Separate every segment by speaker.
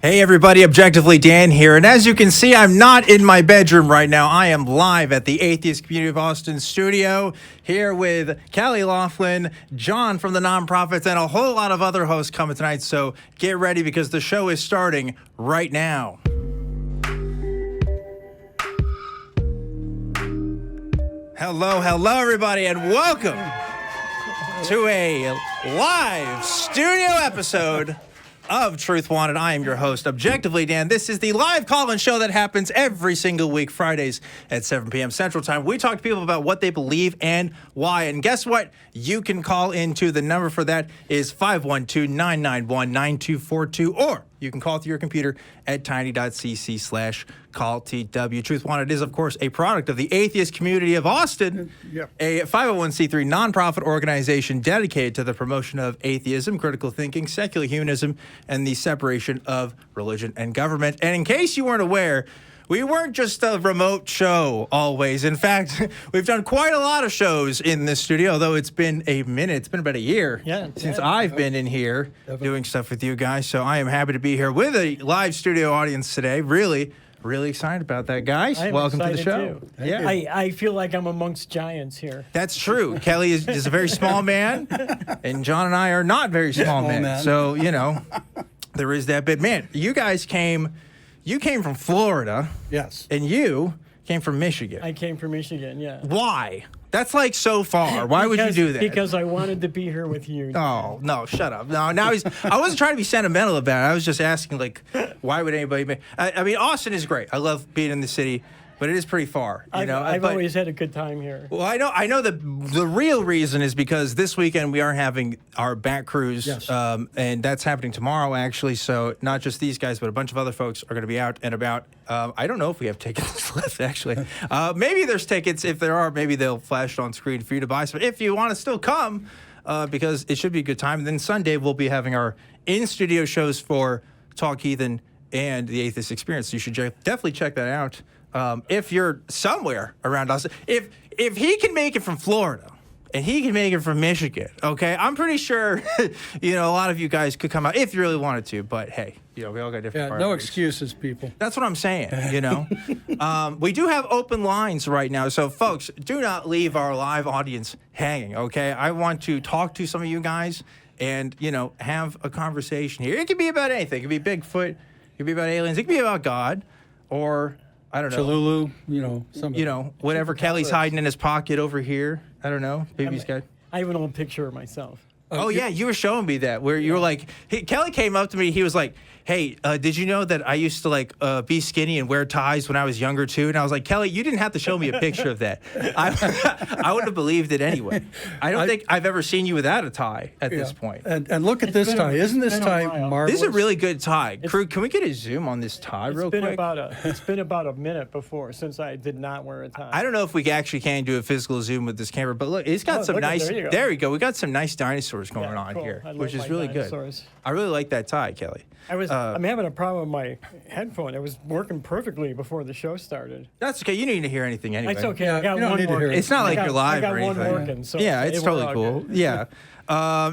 Speaker 1: Hey everybody, Objectively Dan here, and as you can see, I'm not in my bedroom right now. I am live at the Atheist Community of Austin studio here with Kelly Laughlin, John from the Nonprofits, and a whole lot of other hosts coming tonight, so get ready because the show is starting right now. Hello everybody, and welcome to a live studio episode of Truth Wanted. I am your host, Objectively Dan. This is the live call-in show that happens every single week, Fridays at 7 p.m. Central Time. We talk to people about what they believe and why. And guess what? You can call into the number for that is 512-991-9242, or you can call through your computer at tiny.cc/calltw. Truth Wanted is, of course, a product of the Atheist Community of Austin, a 501c3 nonprofit organization dedicated to the promotion of atheism, critical thinking, secular humanism, and the separation of religion and government. And in case you weren't aware, we weren't just a remote show always. In fact, we've done quite a lot of shows in this studio, although it's been a minute. It's been about a year since I've been in here doing stuff with you guys. So I am happy to be here with a live studio audience today. Really excited about that, guys. Welcome to the show.
Speaker 2: Yeah, I feel like I'm amongst giants here.
Speaker 1: That's true. Kelly is a very small man, and John and I are not very small men. So, you know, there is that bit. Man, you guys came from Florida.
Speaker 3: Yes.
Speaker 1: And you came from Michigan.
Speaker 2: I came from Michigan, yeah.
Speaker 1: Why? That's like so far. Why would you do that?
Speaker 2: Because I wanted to be here with you.
Speaker 1: Oh, no, shut up. No, now I wasn't trying to be sentimental about it. I was just asking, like, why would anybody I mean, Austin is great. I love being in the city, but it is pretty far.
Speaker 2: I've always had a good time here.
Speaker 1: Well, I know the real reason is because this weekend we are having our back cruise, and that's happening tomorrow, actually. So not just these guys, but a bunch of other folks are going to be out and about. I don't know if we have tickets left, actually. Maybe there's tickets. If there are, maybe they'll flash it on screen for you to buy. So if you want to still come, because it should be a good time. And then Sunday we'll be having our in-studio shows for Talk Heathen and the Atheist Experience. So you should definitely check that out. If you're somewhere around us, if he can make it from Florida and he can make it from Michigan, okay, I'm pretty sure, a lot of you guys could come out if you really wanted to. But hey, we all got different.
Speaker 3: Yeah, no excuses, people.
Speaker 1: That's what I'm saying. We do have open lines right now, so folks, do not leave our live audience hanging. Okay, I want to talk to some of you guys and have a conversation here. It could be about anything. It could be Bigfoot. It could be about aliens. It could be about God, or I don't know.
Speaker 3: Cholulu,
Speaker 1: whatever Kelly's hiding in his pocket over here. I don't know. Maybe he's got.
Speaker 2: I have an old picture of myself.
Speaker 1: Oh, yeah, you were showing me that, where you were like, Kelly came up to me, he was like, hey, did you know that I used to be skinny and wear ties when I was younger too? And I was like, Kelly, you didn't have to show me a picture of that. I would have believed it anyway. I don't think I've ever seen you without a tie at this point.
Speaker 3: And look at this tie. Isn't this tie marvelous?
Speaker 1: This is a really good tie. Crew, can we get a zoom on this tie real quick?
Speaker 2: It's been about a minute since I did not wear a tie.
Speaker 1: I don't know if we actually can do a physical zoom with this camera, but look, it's got some nice, there we go. We got some nice dinosaurs going on here, which is really good. I really like that tie, Kelly.
Speaker 2: I'm having a problem with my headphone. It was working perfectly before the show started.
Speaker 1: That's okay. You don't need to hear anything anyway.
Speaker 2: That's okay. I got one working.
Speaker 1: It's not like you're live or anything.
Speaker 2: I got one working. So
Speaker 1: it's totally cool. Good. Yeah.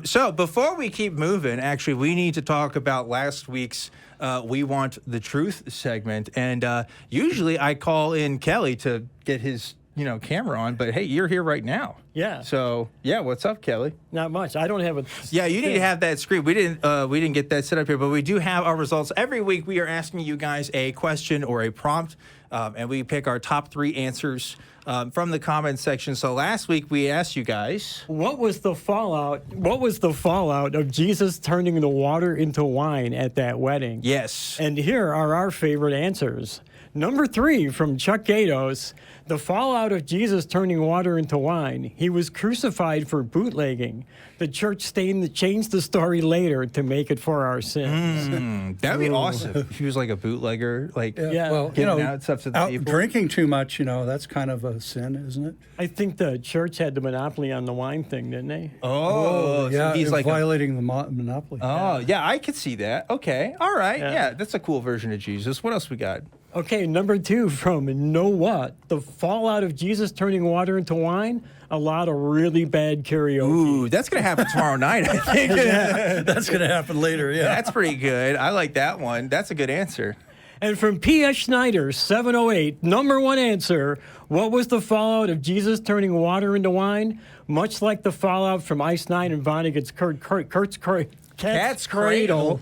Speaker 1: So before we keep moving, actually, we need to talk about last week's We Want the Truth segment. And usually I call in Kelly to get his camera on, but hey, you're here right now.
Speaker 2: Yeah.
Speaker 1: So what's up, Kelly?
Speaker 2: Not much. I don't have a.
Speaker 1: Yeah, you need to have that screen. We didn't get that set up here, but we do have our results. Every week we are asking you guys a question or a prompt, and we pick our top 3 answers from the comments section. So last week we asked you guys,
Speaker 2: what was the fallout of Jesus turning the water into wine at that wedding?
Speaker 1: Yes.
Speaker 2: And here are our favorite answers. Number 3 from Chuck Gatos, the fallout of Jesus turning water into wine. He was crucified for bootlegging. The church changed the story later to make it for our sins.
Speaker 1: That'd be awesome. If he was like a bootlegger, getting out stuff to the people.
Speaker 3: Drinking too much, that's kind of a sin, isn't it?
Speaker 2: I think the church had the monopoly on the wine thing, didn't they?
Speaker 3: Oh, yeah, so he's like violating the monopoly.
Speaker 1: Oh, yeah, I could see that. Okay, all right. Yeah, that's a cool version of Jesus. What else we got?
Speaker 2: Okay, number 2 from Know What? The fallout of Jesus turning water into wine. A lot of really bad karaoke.
Speaker 1: Ooh, that's going to happen tomorrow night, I think.
Speaker 3: That's going to happen later, yeah.
Speaker 1: That's pretty good. I like that one. That's a good answer.
Speaker 2: And from P.S. Schneider, 708, number 1 answer. What was the fallout of Jesus turning water into wine? Much like the fallout from Ice Nine and Vonnegut's Cat's Cradle.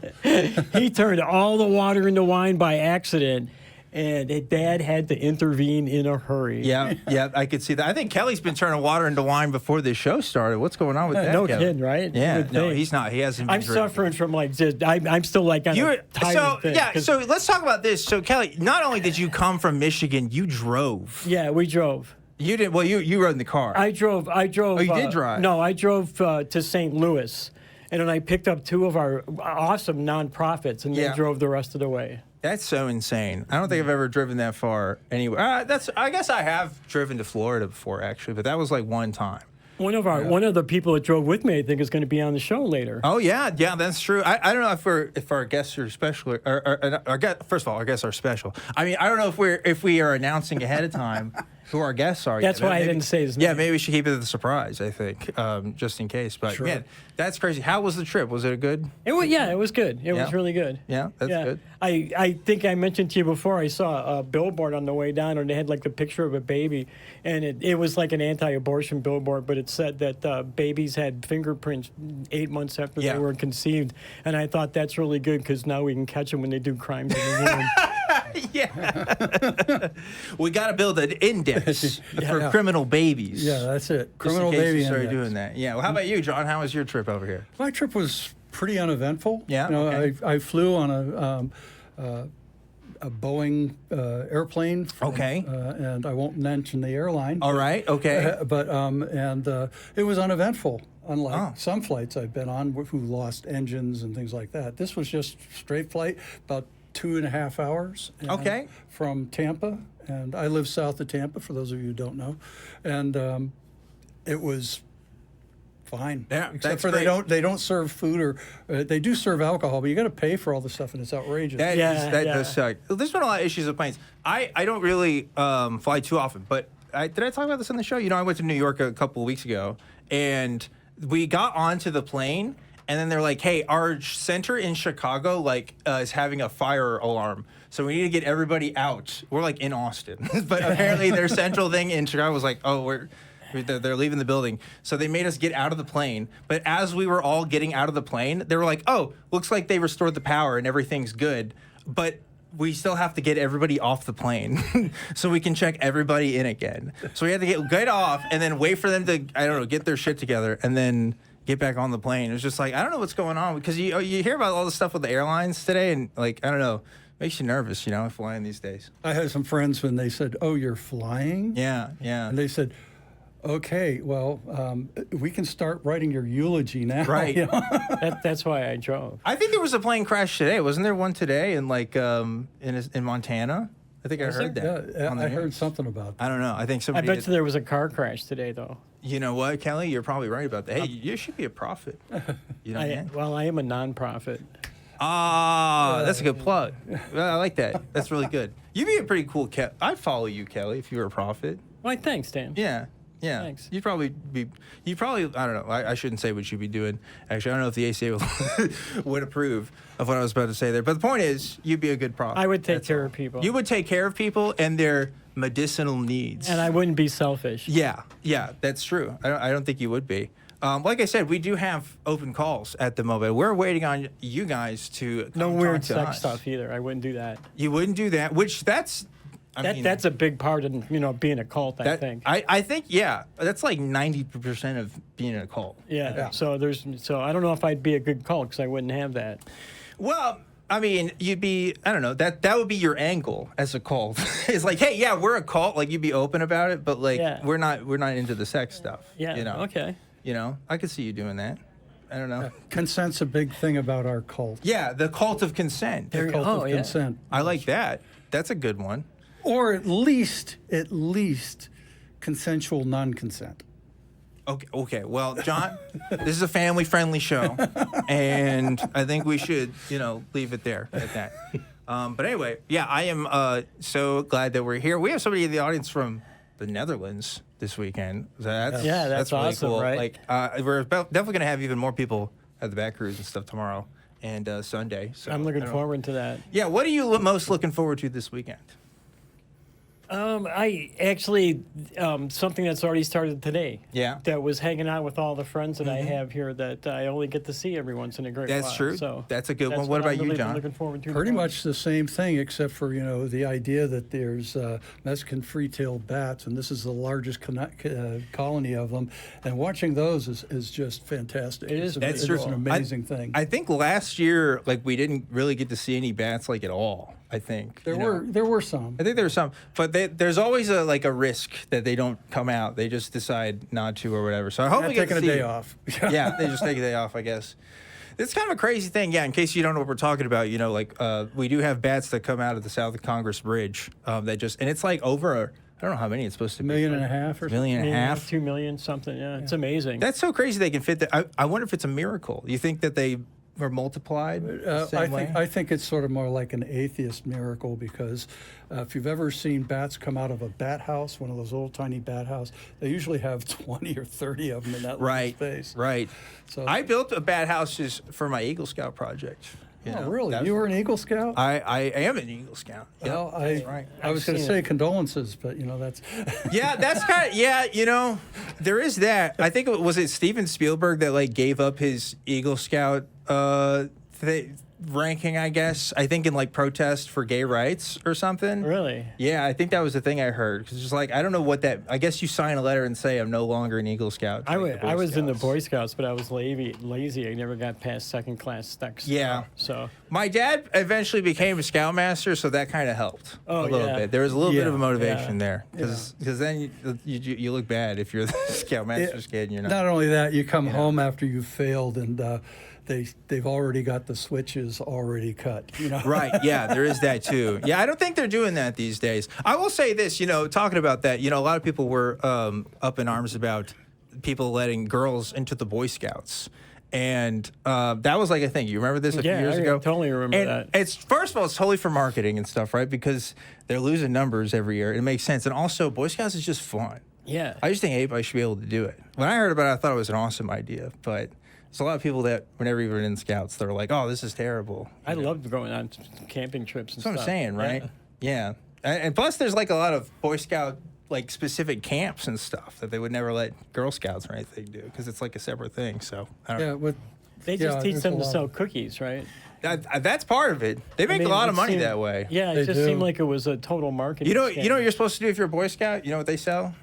Speaker 2: He turned all the water into wine by accident. And Dad had to intervene in a hurry.
Speaker 1: Yeah, I could see that. I think Kelly's been turning water into wine before this show started. What's going on with that?
Speaker 2: No
Speaker 1: Kelly?
Speaker 2: kidding, right?
Speaker 1: Yeah, no, he's not. He hasn't been
Speaker 2: I'm suffering from like just, I'm still like on a tired thing.
Speaker 1: Yeah, so let's talk about this. So Kelly, not only did you come from Michigan, you drove.
Speaker 2: Yeah, we drove.
Speaker 1: You did. Well, you rode in the car.
Speaker 2: I drove.
Speaker 1: Oh, you did drive?
Speaker 2: No, I drove to St. Louis, and then I picked up 2 of our awesome nonprofits, and they drove the rest of the way.
Speaker 1: That's so insane. I don't think I've ever driven that far anywhere. I guess I have driven to Florida before, actually, but that was like one time.
Speaker 2: One of the people that drove with me, I think, is going to be on the show later.
Speaker 1: Oh yeah, that's true. I don't know if our guests are special or our guests, first of all, our guests are special. I mean, I don't know if we are announcing ahead of time who our guests are.
Speaker 2: That's why I didn't say his name.
Speaker 1: Yeah, maybe we should keep it a surprise. I think, just in case. But man, that's crazy. How was the trip? Was it good?
Speaker 2: It was good. It was really good.
Speaker 1: Yeah, that's good.
Speaker 2: I think I mentioned to you before, I saw a billboard on the way down, and they had like the picture of a baby, and it was like an anti-abortion billboard, but it said that babies had fingerprints 8 months after they were conceived, and I thought that's really good because now we can catch them when they do crimes in the womb.
Speaker 1: Yeah. We got to build an index for criminal babies.
Speaker 3: Yeah, that's it. Criminal
Speaker 1: baby
Speaker 3: baby
Speaker 1: started
Speaker 3: index.
Speaker 1: doing that. Yeah. Well, how about you, John? How was your trip over here?
Speaker 3: My trip was pretty uneventful.
Speaker 1: Yeah.
Speaker 3: You know,
Speaker 1: okay.
Speaker 3: I flew on a Boeing airplane. And I won't mention the airline.
Speaker 1: All right. Okay.
Speaker 3: But it was uneventful. Unlike some flights I've been on who lost engines and things like that. This was just straight flight, about 2.5 hours. From Tampa, and I live south of Tampa, for those of you who don't know, and it was fine.
Speaker 1: Yeah,
Speaker 3: except for
Speaker 1: great.
Speaker 3: they don't serve food, or they do serve alcohol, but you got to pay for all the stuff, and it's outrageous.
Speaker 1: That does suck. There's been a lot of issues with planes. I don't really fly too often, but did I talk about this on the show? You know, I went to New York a couple of weeks ago, and we got onto the plane. And then they're like, hey, our center in Chicago is having a fire alarm. So we need to get everybody out. We're like in Austin. But apparently their central thing in Chicago was like, oh, they're leaving the building. So they made us get out of the plane. But as we were all getting out of the plane, they were like, oh, looks like they restored the power and everything's good. But we still have to get everybody off the plane so we can check everybody in again. So we had to get off and then wait for them to, I don't know, get their shit together and then get back on the plane. It was just like, I don't know what's going on, because you hear about all the stuff with the airlines today, and like, I don't know, makes you nervous, you know, flying these days.
Speaker 3: I had some friends when they said, oh, you're flying?
Speaker 1: Yeah.
Speaker 3: And they said, okay, well, we can start writing your eulogy now.
Speaker 2: Right. You know? That's why I drove.
Speaker 1: I think there was a plane crash today. Wasn't there one today in in Montana? I think I heard that.
Speaker 3: Yeah, I heard something about that.
Speaker 1: I don't know. I think somebody.
Speaker 2: I bet there was a car crash today, though.
Speaker 1: You know what, Kelly? You're probably right about that. Hey, you should be a prophet. You know what I mean?
Speaker 2: Well, I am a non-profit.
Speaker 1: That's a good plug. I like that. That's really good. You'd be a pretty cool I'd follow you, Kelly, if you were a prophet.
Speaker 2: Well, thanks, Dan.
Speaker 1: Yeah.
Speaker 2: Thanks.
Speaker 1: You'd probably, I don't know. I shouldn't say what you'd be doing. Actually, I don't know if the ACA would approve of what I was about to say there. But the point is, you'd be a good prophet.
Speaker 2: I would take care of people.
Speaker 1: You would take care of people and their medicinal needs.
Speaker 2: And I wouldn't be selfish.
Speaker 1: Yeah, that's true. I don't think you would be. Like I said, we do have open calls at the moment. We're waiting on you guys to
Speaker 2: no weird sex
Speaker 1: us.
Speaker 2: stuff either. I wouldn't do that.
Speaker 1: You wouldn't do that, which that's...
Speaker 2: that's a big part of being a cult, I think.
Speaker 1: I think, yeah, that's like 90% of being in a cult.
Speaker 2: Yeah. So I don't know if I'd be a good cult because I wouldn't have that.
Speaker 1: Well, I mean, you'd be, I don't know, that would be your angle as a cult. It's like, hey, yeah, we're a cult. Like, you'd be open about it, but like, we're not into the sex stuff.
Speaker 2: Yeah.
Speaker 1: You know?
Speaker 2: Okay.
Speaker 1: You know, I could see you doing that. I don't know.
Speaker 3: Consent's a big thing about our cult.
Speaker 1: Yeah, the cult of consent.
Speaker 3: The cult of consent.
Speaker 1: I like that. That's a good one.
Speaker 3: Or at least consensual non-consent.
Speaker 1: Okay. Well, John, this is a family-friendly show, and I think we should, leave it there at that. But anyway, yeah, I am so glad that we're here. We have somebody in the audience from the Netherlands this weekend. So that's really
Speaker 2: awesome,
Speaker 1: cool.
Speaker 2: right?
Speaker 1: Like, we're definitely going to have even more people at the back cruise and stuff tomorrow and Sunday. So
Speaker 2: I'm looking forward to that.
Speaker 1: Yeah, what are you most looking forward to this weekend?
Speaker 2: I actually, something that's already started today.
Speaker 1: Yeah.
Speaker 2: That was hanging out with all the friends that I have here that I only get to see every once in a great while.
Speaker 1: That's true.
Speaker 2: So
Speaker 1: that's a good one. What about you, John?
Speaker 2: Looking forward to
Speaker 3: Pretty much the same thing, except for, the idea that there's Mexican free-tailed bats, and this is the largest colony of them. And watching those is just fantastic.
Speaker 2: It is.
Speaker 1: That's
Speaker 3: It's an amazing thing.
Speaker 1: I think last year, like, we didn't really get to see any bats, like, at all. I think
Speaker 3: There were some.
Speaker 1: I think there were some, but there's always a risk that they don't come out. They just decide not to or whatever. So I hope we get
Speaker 3: Taking
Speaker 1: to
Speaker 3: a
Speaker 1: see
Speaker 3: day off.
Speaker 1: Yeah, they just take a day off, I guess. It's kind of a crazy thing. Yeah, in case you don't know what we're talking about, we do have bats that come out of the South of Congress Bridge and it's like over, I don't know how many it's supposed to be.
Speaker 3: 1.5 million or something.
Speaker 1: Million and a half.
Speaker 2: 2 million something. Yeah, it's amazing.
Speaker 1: That's so crazy they can fit that. I wonder if it's a miracle. You think that they were multiplied the same way?
Speaker 3: I think it's sort of more like an atheist miracle because if you've ever seen bats come out of a bat house, one of those old tiny bat house, they usually have 20 or 30 of them in that little space.
Speaker 1: Right.
Speaker 3: So
Speaker 1: I built a bat house just for my Eagle Scout project.
Speaker 3: Really? You were an Eagle Scout?
Speaker 1: I am an Eagle Scout. Yep,
Speaker 3: Well,
Speaker 1: right.
Speaker 3: I was going to say condolences, but that's.
Speaker 1: Yeah, that's kind of there is that. I think was it Steven Spielberg that gave up his Eagle Scout ranking, I guess. I think in protest for gay rights or something.
Speaker 2: Really?
Speaker 1: Yeah, I think that was the thing I heard. Because it's I don't know what that. I guess you sign a letter and say I'm no longer an Eagle Scout.
Speaker 2: I was in the Boy Scouts, but I was lazy. I never got past second class stacks.
Speaker 1: Yeah.
Speaker 2: So
Speaker 1: my dad eventually became a Scoutmaster, so that kind of helped a little bit. There was a little bit of a motivation there, because then you look bad if you're the Scoutmaster's kid and you're not.
Speaker 3: Not only that, you come home after you've failed and. They've already got the switches already cut.
Speaker 1: Right, yeah, there is that too. Yeah, I don't think they're doing that these days. I will say this, talking about that, a lot of people were up in arms about people letting girls into the Boy Scouts. And that was a thing. You remember this a few years ago?
Speaker 2: I totally remember that.
Speaker 1: It's first of all, it's totally for marketing and stuff, right? Because they're losing numbers every year. It makes sense. And also, Boy Scouts is just fun.
Speaker 2: Yeah.
Speaker 1: I just think everybody should be able to do it. When I heard about it, I thought it was an awesome idea, but there's a lot of people that were never even in Scouts. They're like, "Oh, this is terrible."
Speaker 2: I loved going on camping trips and stuff.
Speaker 1: That's what I'm saying, right? Yeah. And plus, there's a lot of Boy Scout specific camps and stuff that they would never let Girl Scouts or anything do because it's a separate thing. So I don't know.
Speaker 2: They just teach them to sell cookies, right?
Speaker 1: That's part of it. They make a lot of money that way.
Speaker 2: Yeah, it just seemed like it was a total marketing.
Speaker 1: You know what you're supposed to do if you're a Boy Scout? You know what they sell?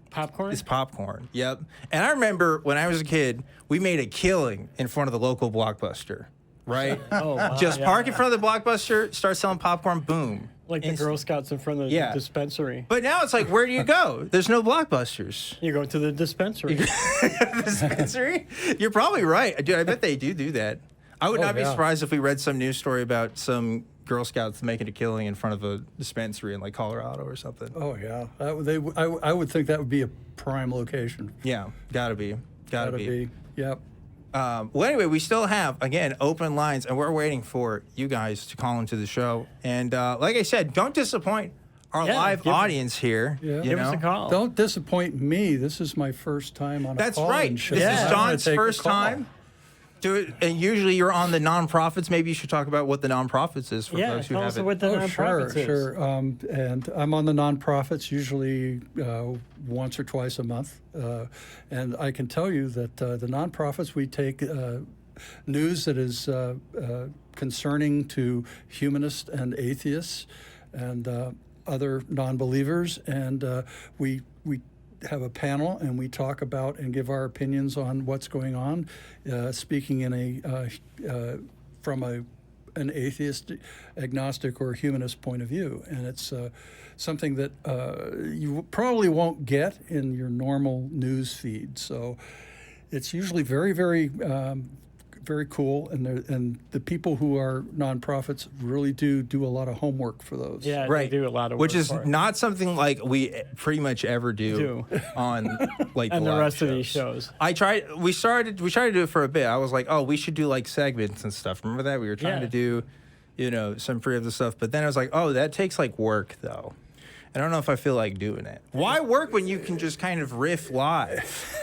Speaker 2: Popcorn?
Speaker 1: It's popcorn. Yep. And I remember when I was a kid, we made a killing in front of the local Blockbuster, right?
Speaker 2: Wow,
Speaker 1: just park in front of the Blockbuster, start selling popcorn, boom.
Speaker 2: Like the Girl Scouts in front of the dispensary.
Speaker 1: But now it's where do you go? There's no Blockbusters.
Speaker 2: You go to the dispensary.
Speaker 1: Dispensary? You're probably right. Dude, I bet they do that. I would not be surprised if we read some news story about some Girl Scouts making a killing in front of a dispensary in Colorado or something.
Speaker 3: Oh yeah, I would think that would be a prime location.
Speaker 1: Yeah, gotta be.
Speaker 3: Yep.
Speaker 1: Well, anyway, we still have again open lines, and we're waiting for you guys to call into the show. And like I said, don't disappoint our live audience here.
Speaker 3: Yeah.
Speaker 2: Give us a call.
Speaker 3: Don't disappoint me. This is my first time on a
Speaker 1: That's
Speaker 3: call-in
Speaker 1: right.
Speaker 3: show.
Speaker 1: This is John's first time. And usually you're on the nonprofits. Maybe you should talk about what the nonprofits is for folks who
Speaker 2: tell us
Speaker 1: haven't.
Speaker 2: what the nonprofits is.
Speaker 3: Sure. And I'm on the nonprofits usually once or twice a month. And I can tell you that the nonprofits, we take news that is concerning to humanists and atheists and other non-believers, and we have a panel and we talk about and give our opinions on what's going on, speaking in from an atheist, agnostic, or humanist point of view. And it's something that you probably won't get in your normal news feed. So it's usually very, very very cool, and the people who are nonprofits really do a lot of homework for those.
Speaker 2: Yeah, right. They do a lot of work,
Speaker 1: which is
Speaker 2: for it.
Speaker 1: not something we pretty much ever do on
Speaker 2: and the rest of these shows.
Speaker 1: We tried to do it for a bit. I was like, oh, we should do segments and stuff. Remember that we were trying to do some pre-other stuff. But then I was like, oh, that takes like work though. I don't know if I feel like doing it. Why work when you can just kind of riff live?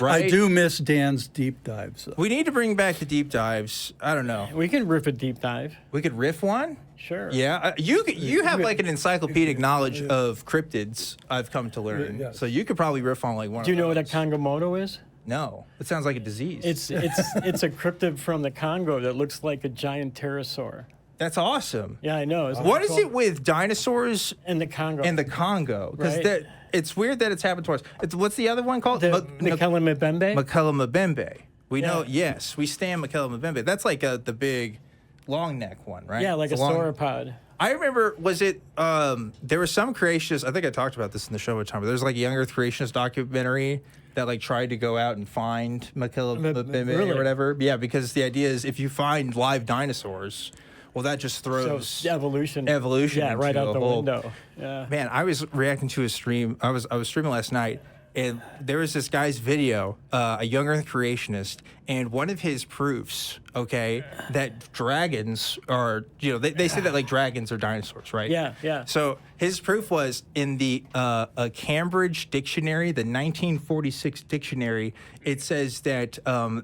Speaker 1: Right?
Speaker 3: I do miss Dan's deep dives.
Speaker 1: We need to bring back the deep dives. I don't know.
Speaker 2: We can riff a deep dive.
Speaker 1: We could riff one?
Speaker 2: Sure.
Speaker 1: Yeah. You have like an encyclopedic knowledge of cryptids, I've come to learn.
Speaker 3: Yes.
Speaker 1: So you could probably riff on like one
Speaker 2: Do you
Speaker 1: of
Speaker 2: know what a
Speaker 1: those.
Speaker 2: Kangamoto is?
Speaker 1: No. It sounds like a disease.
Speaker 2: It's a cryptid from the Congo that looks like a giant pterosaur.
Speaker 1: That's awesome.
Speaker 2: Yeah, I know.
Speaker 1: What is it with dinosaurs
Speaker 2: in the Congo?
Speaker 1: and the Congo? Because
Speaker 2: Right.
Speaker 1: it's weird that it's happened twice. What's the other one called?
Speaker 2: the Mekele-Mbembe?
Speaker 1: Mekele-Mbembe. We know,
Speaker 2: Yeah.
Speaker 1: yes, we stand Mekele-Mbembe. That's like the big long neck one, right?
Speaker 2: Yeah, like
Speaker 1: It's
Speaker 2: a
Speaker 1: long-
Speaker 2: sauropod.
Speaker 1: I remember, was it, there was some creationist, I think I talked about this in the show one time, but there's like a young Earth creationist documentary that like tried to go out and find Mekele-Mbembe
Speaker 2: Really?
Speaker 1: or whatever. Yeah, because the idea is if you find live dinosaurs, well, that just throws
Speaker 2: So evolution.
Speaker 1: evolution
Speaker 2: Yeah, right
Speaker 1: into
Speaker 2: out
Speaker 1: a
Speaker 2: the
Speaker 1: whole-
Speaker 2: window. Yeah.
Speaker 1: Man, I was reacting to a stream. I was streaming last night, and there was this guy's video, a young Earth creationist, and one of his proofs, that dragons are, they say that like dragons are dinosaurs, right?
Speaker 2: Yeah, yeah.
Speaker 1: So his proof was in the a Cambridge dictionary, the 1946 dictionary. It says that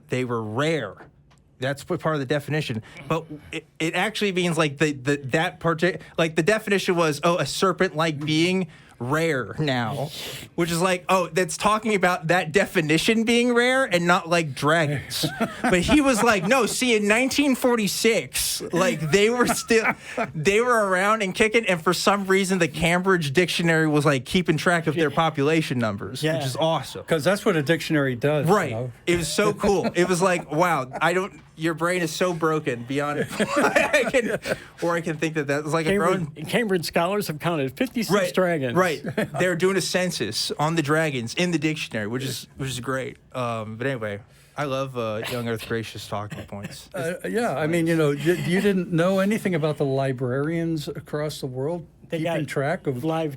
Speaker 1: they were rare. That's what part of the definition, but it actually means like that like the definition was a serpent-like being rare now, which is like that's talking about that definition being rare and not like dragons. But he was like, no, see, in 1946, like they were around and kicking, and for some reason the Cambridge dictionary was like keeping track of their population numbers, which is awesome.
Speaker 3: Because that's what a dictionary does.
Speaker 1: Right. It was so cool. It was like, wow, your brain is so broken beyond I can think that was like a grown.
Speaker 2: Cambridge scholars have counted 56 dragons.
Speaker 1: Right. They're doing a census on the dragons in the dictionary, which is great. But anyway, I love young Earth gracious talking points.
Speaker 3: Yeah, I mean, you didn't know anything about the librarians across the world keeping track of
Speaker 2: live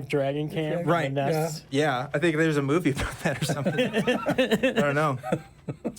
Speaker 2: dragon camp.
Speaker 1: Right.
Speaker 2: And nests.
Speaker 1: Yeah, I think there's a movie about that or something. I don't know.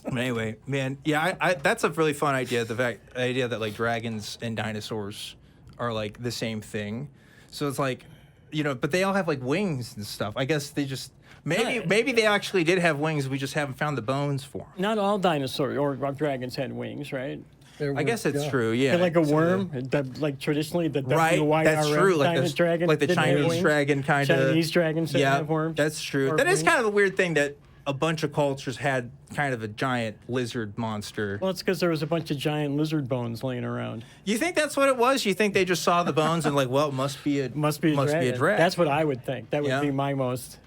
Speaker 1: But anyway, man, yeah, I that's a really fun idea. The idea that like dragons and dinosaurs are like the same thing. So it's like, but they all have like wings and stuff. I guess they just maybe they actually did have wings. We just haven't found the bones for them.
Speaker 2: Not all dinosaurs or dragons had wings, right?
Speaker 1: I guess it's true. Yeah,
Speaker 2: They're like a worm, like traditionally the
Speaker 1: right. That's true. Like
Speaker 2: dragon,
Speaker 1: like the Chinese dragon kind of.
Speaker 2: Chinese dragons didn't have worms.
Speaker 1: That's true. That is kind of a weird thing that a bunch of cultures had kind of a giant lizard monster.
Speaker 2: Well, it's because there was a bunch of giant lizard bones laying around.
Speaker 1: You think that's what it was? You think they just saw the bones and like, well, it must be a dragon.
Speaker 2: That's what I would think. That would be my most.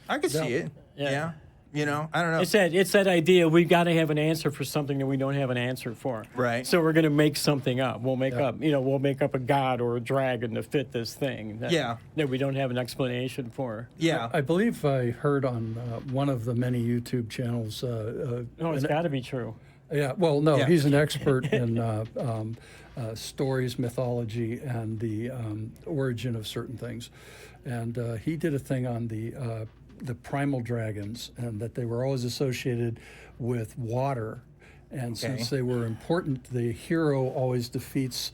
Speaker 1: I could see it. Yeah. I don't know.
Speaker 2: It's that idea. We've got to have an answer for something that we don't have an answer for.
Speaker 1: Right.
Speaker 2: So we're going to make something up. We'll make up, we'll make up a god or a dragon to fit this thing. That we don't have an explanation for.
Speaker 1: Yeah.
Speaker 3: I believe I heard on one of the many YouTube channels.
Speaker 2: It's got to be true.
Speaker 3: Yeah. Well, no, he's an expert in stories, mythology, and the origin of certain things, and he did a thing on the primal dragons, and that they were always associated with water, and since they were important, the hero always defeats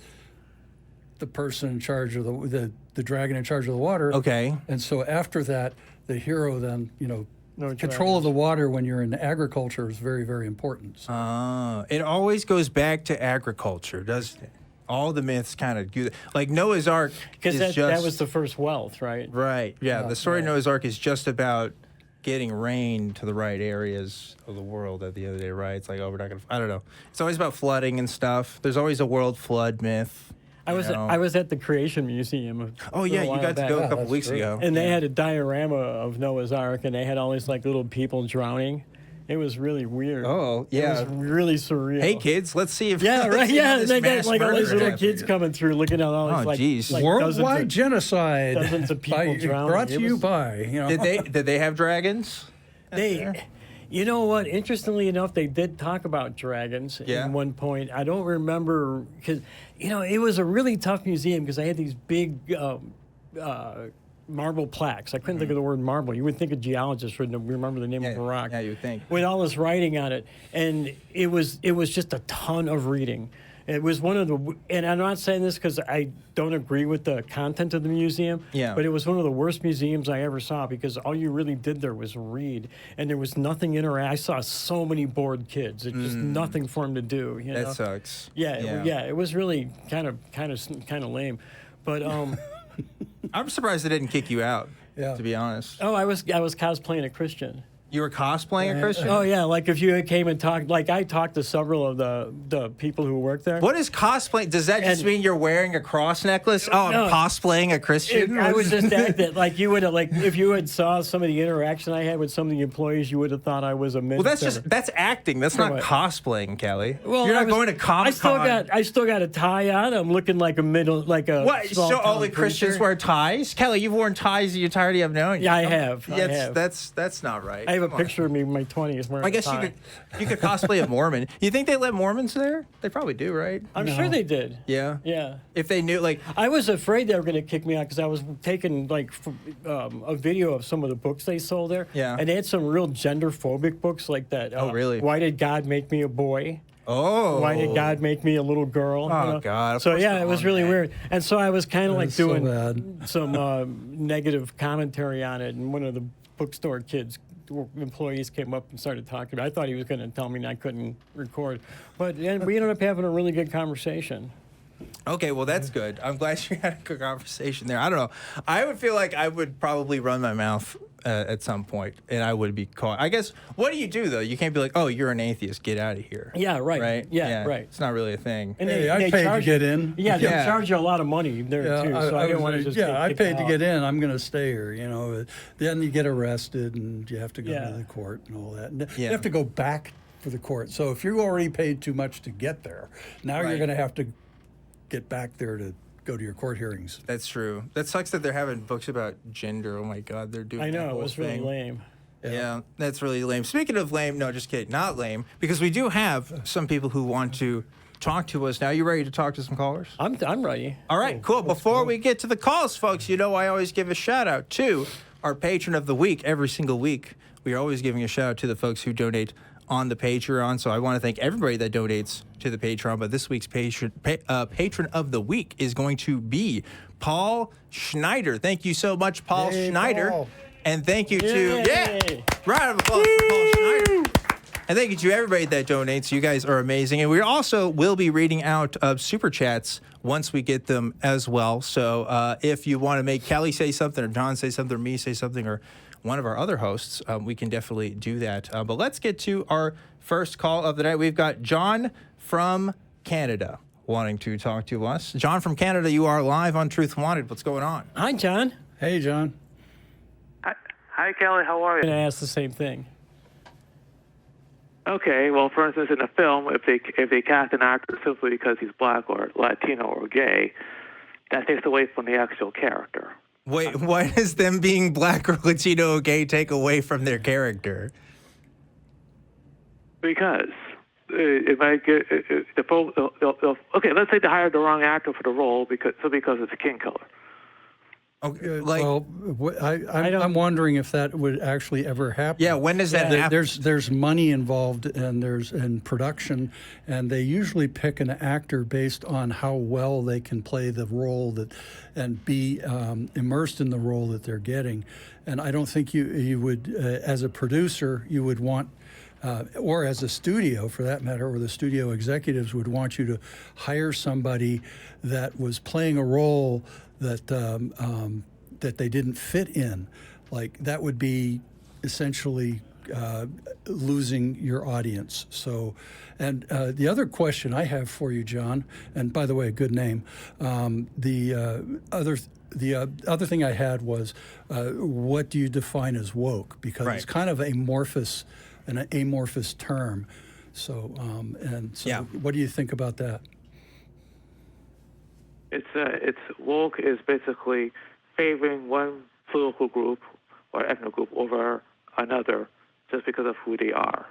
Speaker 3: the person in charge of the dragon in charge of the water.
Speaker 1: Okay.
Speaker 3: And so after that, the hero then,
Speaker 2: No
Speaker 3: control of the water when you're in agriculture is very, very important. So.
Speaker 1: It always goes back to agriculture, doesn't it? All the myths kind of do that. Like Noah's Ark
Speaker 2: because that was the first wealth, right?
Speaker 1: Right. Yeah. The story of Noah's Ark is just about getting rain to the right areas of the world at the end of the day, right? It's like, we're not going to, I don't know. It's always about flooding and stuff. There's always a world flood myth.
Speaker 2: I was at the Creation Museum.
Speaker 1: You got to go a couple weeks ago.
Speaker 2: And they had a diorama of Noah's Ark, and they had all these like little people drowning. It was really weird.
Speaker 1: Oh, yeah.
Speaker 2: It was really surreal.
Speaker 1: Hey, kids, let's see if...
Speaker 2: Yeah, right, yeah. They got like all these little
Speaker 1: happening.
Speaker 2: kids coming through looking at all these like
Speaker 3: worldwide genocide.
Speaker 2: Dozens of people drowning.
Speaker 3: Brought to you by...
Speaker 1: Did they have dragons?
Speaker 2: You know what? Interestingly enough, they did talk about dragons at one point. I don't remember because, it was a really tough museum because I had these big marble plaques. I couldn't think of the word marble. You would think a geologist would remember the name of a rock.
Speaker 1: Yeah, you would think.
Speaker 2: With all this writing on it, and it was just a ton of reading. It was one of the, and I'm not saying this because I don't agree with the content of the museum, but it was one of the worst museums I ever saw because all you really did there was read, and there was nothing I saw so many bored kids. It's just nothing for them to do. You know?
Speaker 1: That sucks.
Speaker 2: Yeah, it was really kind of lame, but
Speaker 1: I'm surprised they didn't kick you out. Yeah. To be honest.
Speaker 2: Oh, I was cosplaying a Christian.
Speaker 1: You were cosplaying a Christian?
Speaker 2: Oh, yeah. Like if you came and talked, like I talked to several of the people who work there.
Speaker 1: What is cosplay? Does that just mean you're wearing a cross necklace? Oh, no, I'm cosplaying a Christian?
Speaker 2: I was just acting. Like you would have, like if you had saw some of the interaction I had with some of the employees, you would have thought I was a minister.
Speaker 1: Well, that's acting. That's not cosplaying, Kelly.
Speaker 2: Well,
Speaker 1: you're not going to Comic-Con.
Speaker 2: I still got a tie on. I'm looking like a
Speaker 1: What? So only Christians wear ties? Kelly, you've worn ties the entirety I've known you.
Speaker 2: Yeah, I have.
Speaker 1: That's not right.
Speaker 2: I have a picture of me in my 20s wearing
Speaker 1: I guess you could cosplay a Mormon. You think they let Mormons there? They probably do, right?
Speaker 2: I'm sure they did.
Speaker 1: Yeah.
Speaker 2: Yeah.
Speaker 1: If they knew, like,
Speaker 2: I was afraid they were going to kick me out because I was taking like a video of some of the books they sold there.
Speaker 1: Yeah.
Speaker 2: And they had some real gender-phobic books like that.
Speaker 1: Oh, really?
Speaker 2: Why did God make me a boy?
Speaker 1: Oh.
Speaker 2: Why did God make me a little girl?
Speaker 1: Oh,
Speaker 2: you know?
Speaker 1: God.
Speaker 2: So, yeah, it was really weird. And so I was kind of like doing
Speaker 3: so
Speaker 2: some negative commentary on it. And one of the bookstore employees came up and started talking about it. I thought he was going to tell me I couldn't record. But we ended up having a really good conversation.
Speaker 1: Okay, well, that's good. I'm glad you had a good conversation there. I don't know. I would feel like I would probably run my mouth at some point, and I would be caught. I guess, what do you do, though? You can't be like, oh, you're an atheist. Get out of here.
Speaker 2: Yeah, right.
Speaker 1: Right?
Speaker 2: Yeah, right.
Speaker 1: It's not really a thing.
Speaker 3: And I paid to get in.
Speaker 2: Yeah, they charge you a lot of money there, too. So I didn't want to just
Speaker 3: I paid to get in. I'm going to stay here, you know. Then you get arrested, and you have to go to the court and all that. And you have to go back for the court. So if you already paid too much to get there, now you're going to have to get back there to go to your court hearings.
Speaker 1: That's true. That sucks that they're having books about gender. Oh my God, they're doing.
Speaker 2: I know,
Speaker 1: the whole
Speaker 2: it was
Speaker 1: thing.
Speaker 2: really lame.
Speaker 1: Yeah, that's really lame. Speaking of lame, no, just kidding, not lame, because we do have some people who want to talk to us now. You ready to talk to some callers?
Speaker 2: I'm ready.
Speaker 1: All right, cool. Before we get to the calls, folks, you know I always give a shout out to our patron of the week every single week. We are always giving a shout out to the folks who donate on the Patreon. So I want to thank everybody that donates to the Patreon. But this week's patron of the week is going to be Paul Schneider. Thank you so much, Paul Schneider. Paul. And thank you to, round of applause for Paul Schneider. And thank you to everybody that donates. You guys are amazing. And we also will be reading out Super Chats once we get them as well. So if you want to make Kelly say something, or John say something, or me say something, or one of our other hosts, we can definitely do that. But let's get to our first call of the night. We've got John from Canada wanting to talk to us. John from Canada, you are live on Truth Wanted. What's going on?
Speaker 2: Hi, John.
Speaker 3: Hey, John.
Speaker 4: Hi, Kelly. How are you?
Speaker 2: I'm going to ask the same thing.
Speaker 4: Okay. Well, for instance, in a film, if they cast an actor simply because he's black or Latino or gay, that takes away from the actual character.
Speaker 1: Wait, why does them being black or Latino or gay take away from their character?
Speaker 4: Because it might get okay. Let's say they hired the wrong actor for the role because it's skin color.
Speaker 1: Okay,
Speaker 3: I'm wondering if that would actually ever happen.
Speaker 1: Yeah, when does that happen?
Speaker 3: There's money involved and production, and they usually pick an actor based on how well they can play the role and be immersed in the role that they're getting. And I don't think you would, as a producer, you would want. Or as a studio, for that matter, or the studio executives would want you to hire somebody that was playing a role that they didn't fit in. Like that would be essentially losing your audience. So, and the other question I have for you, John, and by the way, good name. The other thing I had was, what do you define as woke? Because it's kind of an amorphous term. So, what do you think about that?
Speaker 4: It's woke is basically favoring one political group or ethnic group over another just because of who they are.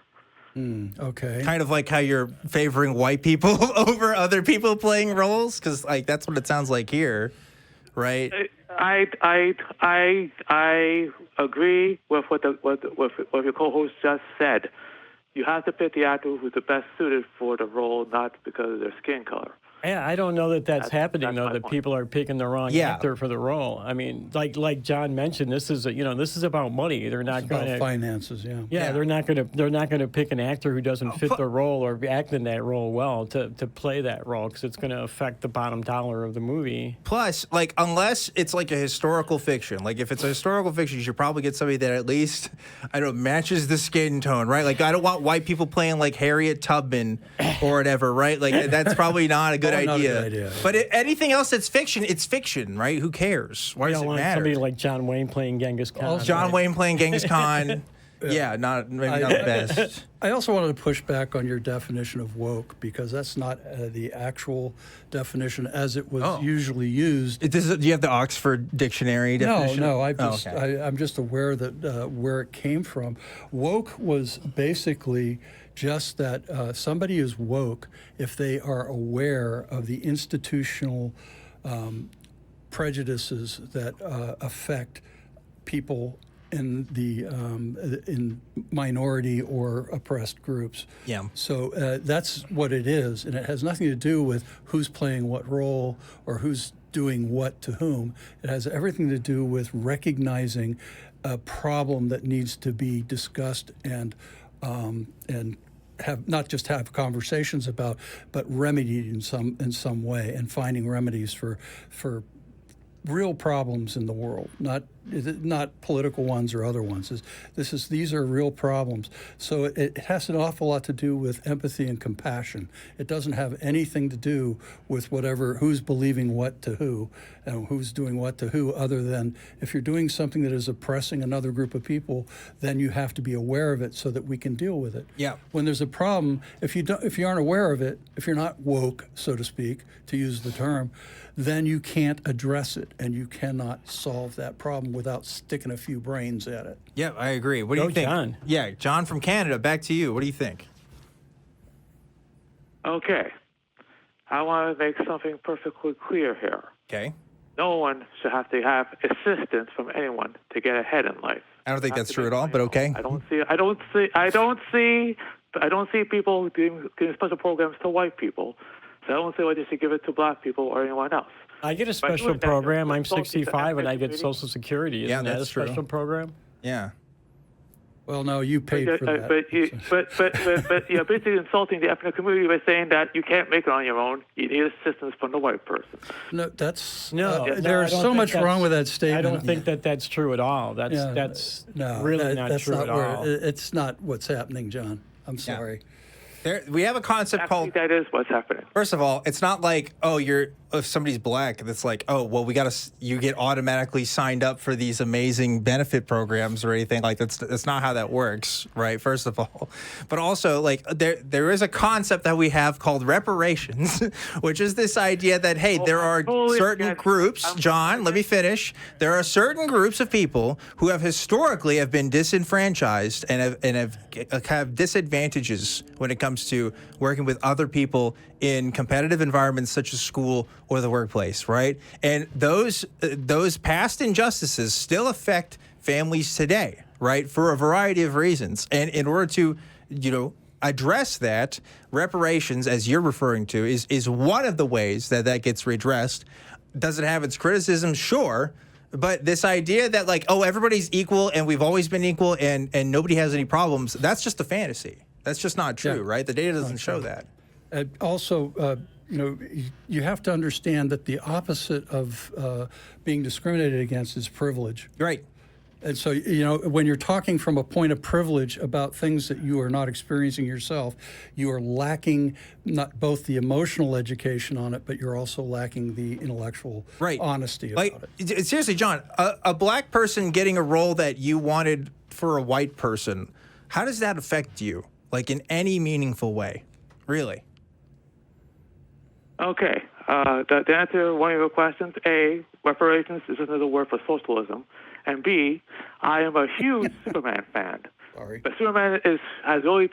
Speaker 3: Okay.
Speaker 1: Kind of like how you're favoring white people over other people playing roles, because like that's what it sounds like here, right?
Speaker 4: I agree with what your co-host just said. you have to pick the actor who's the best suited for the role, not because of their skin color.
Speaker 2: Yeah, I don't know that that's happening
Speaker 4: that's
Speaker 2: though.
Speaker 4: my
Speaker 2: That
Speaker 4: point.
Speaker 2: people are picking the wrong actor for the role. I mean, like John mentioned, this is this is about money. They're not
Speaker 3: About
Speaker 2: going to
Speaker 3: finances, yeah.
Speaker 2: Yeah, they're not going to pick an actor who doesn't fit the role or act in that role well to play that role, because it's going to affect the bottom dollar of the movie.
Speaker 1: Plus, like, unless it's like a historical fiction, like if it's a historical fiction, you should probably get somebody that at least, I don't know, matches the skin tone, right? Like, I don't want white people playing like Harriet Tubman or whatever, right? Like, that's probably not a good idea.
Speaker 3: Not a good idea.
Speaker 1: But anything else that's fiction, it's fiction, right? Who cares? Why
Speaker 2: You
Speaker 1: does
Speaker 2: don't
Speaker 1: it
Speaker 2: want
Speaker 1: matter?
Speaker 2: somebody like John Wayne playing Genghis Khan.
Speaker 1: John Wayne playing Genghis Khan. Yeah, maybe not the best.
Speaker 3: I also wanted to push back on your definition of woke, because that's not the actual definition as it was usually used.
Speaker 1: Do you have the Oxford Dictionary definition?
Speaker 3: No. I'm just aware that where it came from. Woke was basically just that somebody is woke if they are aware of the institutional prejudices that affect people in the in minority or oppressed groups.
Speaker 1: Yeah.
Speaker 3: So that's what it is, and it has nothing to do with who's playing what role or who's doing what to whom. It has everything to do with recognizing a problem that needs to be discussed and have not just have conversations about, but remedied in some way, and finding remedies for real problems in the world, not political ones or other ones. These are real problems. So it has an awful lot to do with empathy and compassion. It doesn't have anything to do with who's believing what to who and who's doing what to who, other than if you're doing something that is oppressing another group of people, then you have to be aware of it so that we can deal with it.
Speaker 1: Yeah.
Speaker 3: When there's a problem, if you aren't aware of it, if you're not woke, so to speak, to use the term, then you can't address it, and you cannot solve that problem without sticking a few brains at it.
Speaker 1: Yeah, I agree. What do you think?
Speaker 2: John.
Speaker 1: Yeah, John from Canada, back to you. What do you think?
Speaker 4: Okay. I want to make something perfectly clear here.
Speaker 1: Okay.
Speaker 4: No one should have to have assistance from anyone to get ahead in life.
Speaker 1: I don't think that's true at all, but okay.
Speaker 4: I don't see people giving special programs to white people. So I don't see why they should give it to black people or anyone else.
Speaker 2: I get a special program. I'm 65 and I get Social Security. Isn't that a special program?
Speaker 1: Yeah.
Speaker 3: Well, no, you paid for that.
Speaker 4: But you're basically insulting the ethnic community by saying that you can't make it on your own. You need assistance from the white person.
Speaker 3: No, that's
Speaker 2: there's
Speaker 3: there's so much wrong with that statement.
Speaker 2: I don't think that's true at all. That's really not true at all.
Speaker 3: It's not what's happening, John. I'm sorry.
Speaker 1: We have a concept called.
Speaker 4: That is what's happening.
Speaker 1: First of all, it's not like if somebody's black, that's like you get automatically signed up for these amazing benefit programs or anything like that's not how that works, right? First of all, but also like there is a concept that we have called reparations, which is this idea that there are certain groups. John, let me finish. There are certain groups of people who have historically been disenfranchised and have disadvantages when it comes to working with other people in competitive environments such as school or the workplace, right? And those past injustices still affect families today, right? For a variety of reasons. And in order to, address that, reparations, as you're referring to, is one of the ways that gets redressed. Does it have its criticisms? Sure. But this idea that everybody's equal and we've always been equal and nobody has any problems, that's just a fantasy. That's just not true, right? The data doesn't show that.
Speaker 3: Also, you have to understand that the opposite of being discriminated against is privilege.
Speaker 1: Right.
Speaker 3: And so, when you're talking from a point of privilege about things that you are not experiencing yourself, you are lacking not both the emotional education on it, but you're also lacking the intellectual honesty about it.
Speaker 1: Seriously, John, a black person getting a role that you wanted for a white person, how does that affect you? In any meaningful way? Really?
Speaker 4: Okay. To answer one of your questions, A, reparations is another word for socialism. And B, I am a huge Superman fan.
Speaker 3: Sorry.
Speaker 4: But Superman has always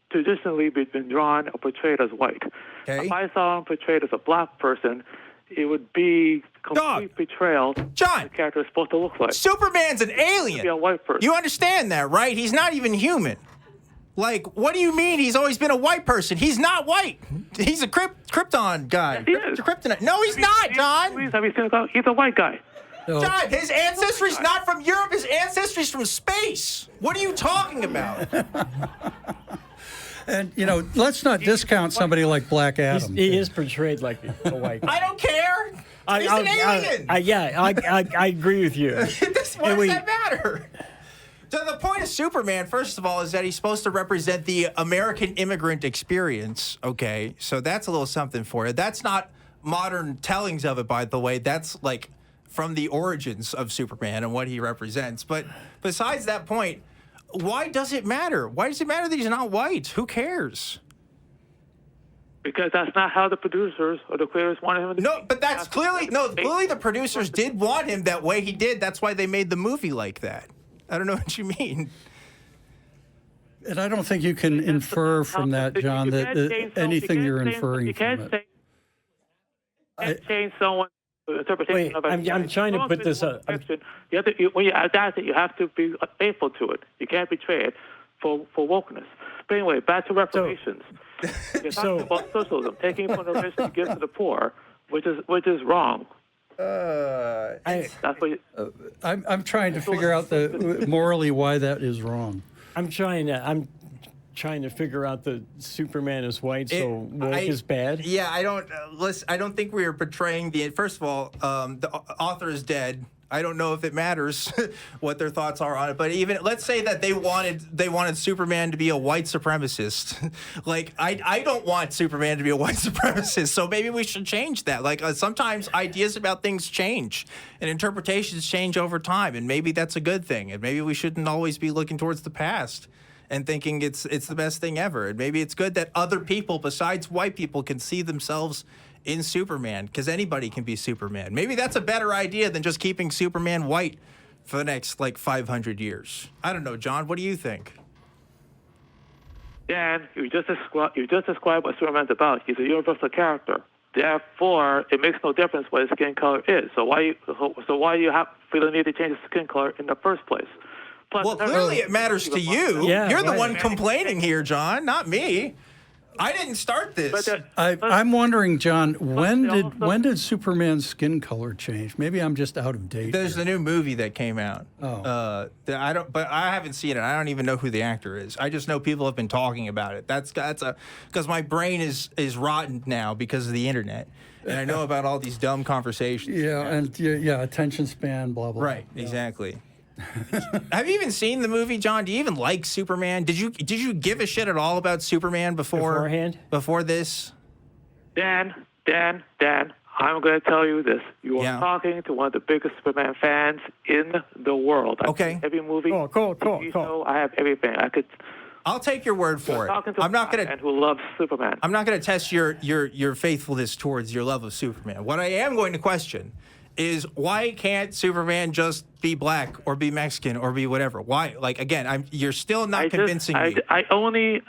Speaker 4: traditionally been drawn or portrayed as white.
Speaker 1: Okay.
Speaker 4: If I saw him portrayed as a black person, it would be complete betrayal.
Speaker 1: John,
Speaker 4: the character is supposed to look like.
Speaker 1: Superman's an alien.
Speaker 4: Be a white person.
Speaker 1: You understand that, right? He's not even human. Like, what do you mean he's always been a white person? He's not white. He's a Krypton guy.
Speaker 4: Yes, he is.
Speaker 1: He's a kryptonite. No, he's not, John.
Speaker 4: Have you seen about? He's a white guy.
Speaker 1: John, his ancestry's not from Europe. His ancestry's from space. What are you talking about?
Speaker 3: And, let's not discount somebody like Black Adam.
Speaker 2: He is portrayed like a white guy.
Speaker 1: I don't care. He's an alien.
Speaker 2: I agree with you.
Speaker 1: Why does that matter? So the point of Superman, first of all, is that he's supposed to represent the American immigrant experience. Okay, so that's a little something for you. That's not modern tellings of it, by the way. That's like from the origins of Superman and what he represents. But besides that point, why does it matter? Why does it matter that he's not white? Who cares?
Speaker 4: Because that's not how the producers or the creators wanted him to be.
Speaker 1: No, but that's clearly the producers did want him that way. He did. That's why they made the movie like that. I don't know what you mean.
Speaker 3: And I don't think you can infer from that, John, that anything you're inferring from it.
Speaker 4: You can't change someone's interpretation of it.
Speaker 2: I'm trying to put this up.
Speaker 4: When you adapt it, you have to be faithful to it. You can't betray it for wokeness. But anyway, back to reparations. You're talking about socialism, taking from the rich to give to the poor, which is wrong.
Speaker 3: I'm trying to figure out morally why that is wrong.
Speaker 2: I'm trying to figure out that Superman is white, so woke is bad.
Speaker 1: Yeah, I don't think we are portraying the. First of all, the author is dead. I don't know if it matters what their thoughts are on it, but even let's say that they wanted Superman to be a white supremacist. Like I don't want Superman to be a white supremacist, so maybe we should change that. Like sometimes ideas about things change and interpretations change over time, and maybe that's a good thing. And maybe we shouldn't always be looking towards the past and thinking it's the best thing ever. And maybe it's good that other people besides white people can see themselves in Superman, because anybody can be Superman. Maybe that's a better idea than just keeping Superman white for the next 500 years. I don't know, John. What do you think?
Speaker 4: Dan, you just described what Superman's about. He's a universal character. Therefore, it makes no difference what his skin color is. So why you feel the need to change his skin color in the first place? Plus,
Speaker 1: well, clearly it matters to you.
Speaker 2: Yeah,
Speaker 1: you're the one complaining here, John, not me. I didn't start this.
Speaker 3: I'm wondering, John, when did Superman's skin color change? Maybe I'm just out of date.
Speaker 1: There's
Speaker 3: here.
Speaker 1: a new movie that came out.
Speaker 3: Oh.
Speaker 1: But I haven't seen it. I don't even know who the actor is. I just know people have been talking about it. That's because my brain is rotten now because of the internet, and I know about all these dumb conversations.
Speaker 3: Yeah, attention span, blah blah.
Speaker 1: Right,
Speaker 3: yeah.
Speaker 1: Exactly. Have you even seen the movie, John? Do you even like Superman? Did you give a shit at all about Superman
Speaker 2: beforehand?
Speaker 1: Before this?
Speaker 4: Dan, I'm going to tell you this. You are talking to one of the biggest Superman fans in the world.
Speaker 1: Okay.
Speaker 4: Every movie,
Speaker 2: cool.
Speaker 4: show, I have everything.
Speaker 1: I'll take your word for it.
Speaker 4: I'm not going to. Who loves Superman?
Speaker 1: I'm not going to test your faithfulness towards your love of Superman. What I am going to question is why can't Superman just be black or be Mexican or be whatever? Why? You're still not convincing me.
Speaker 4: I only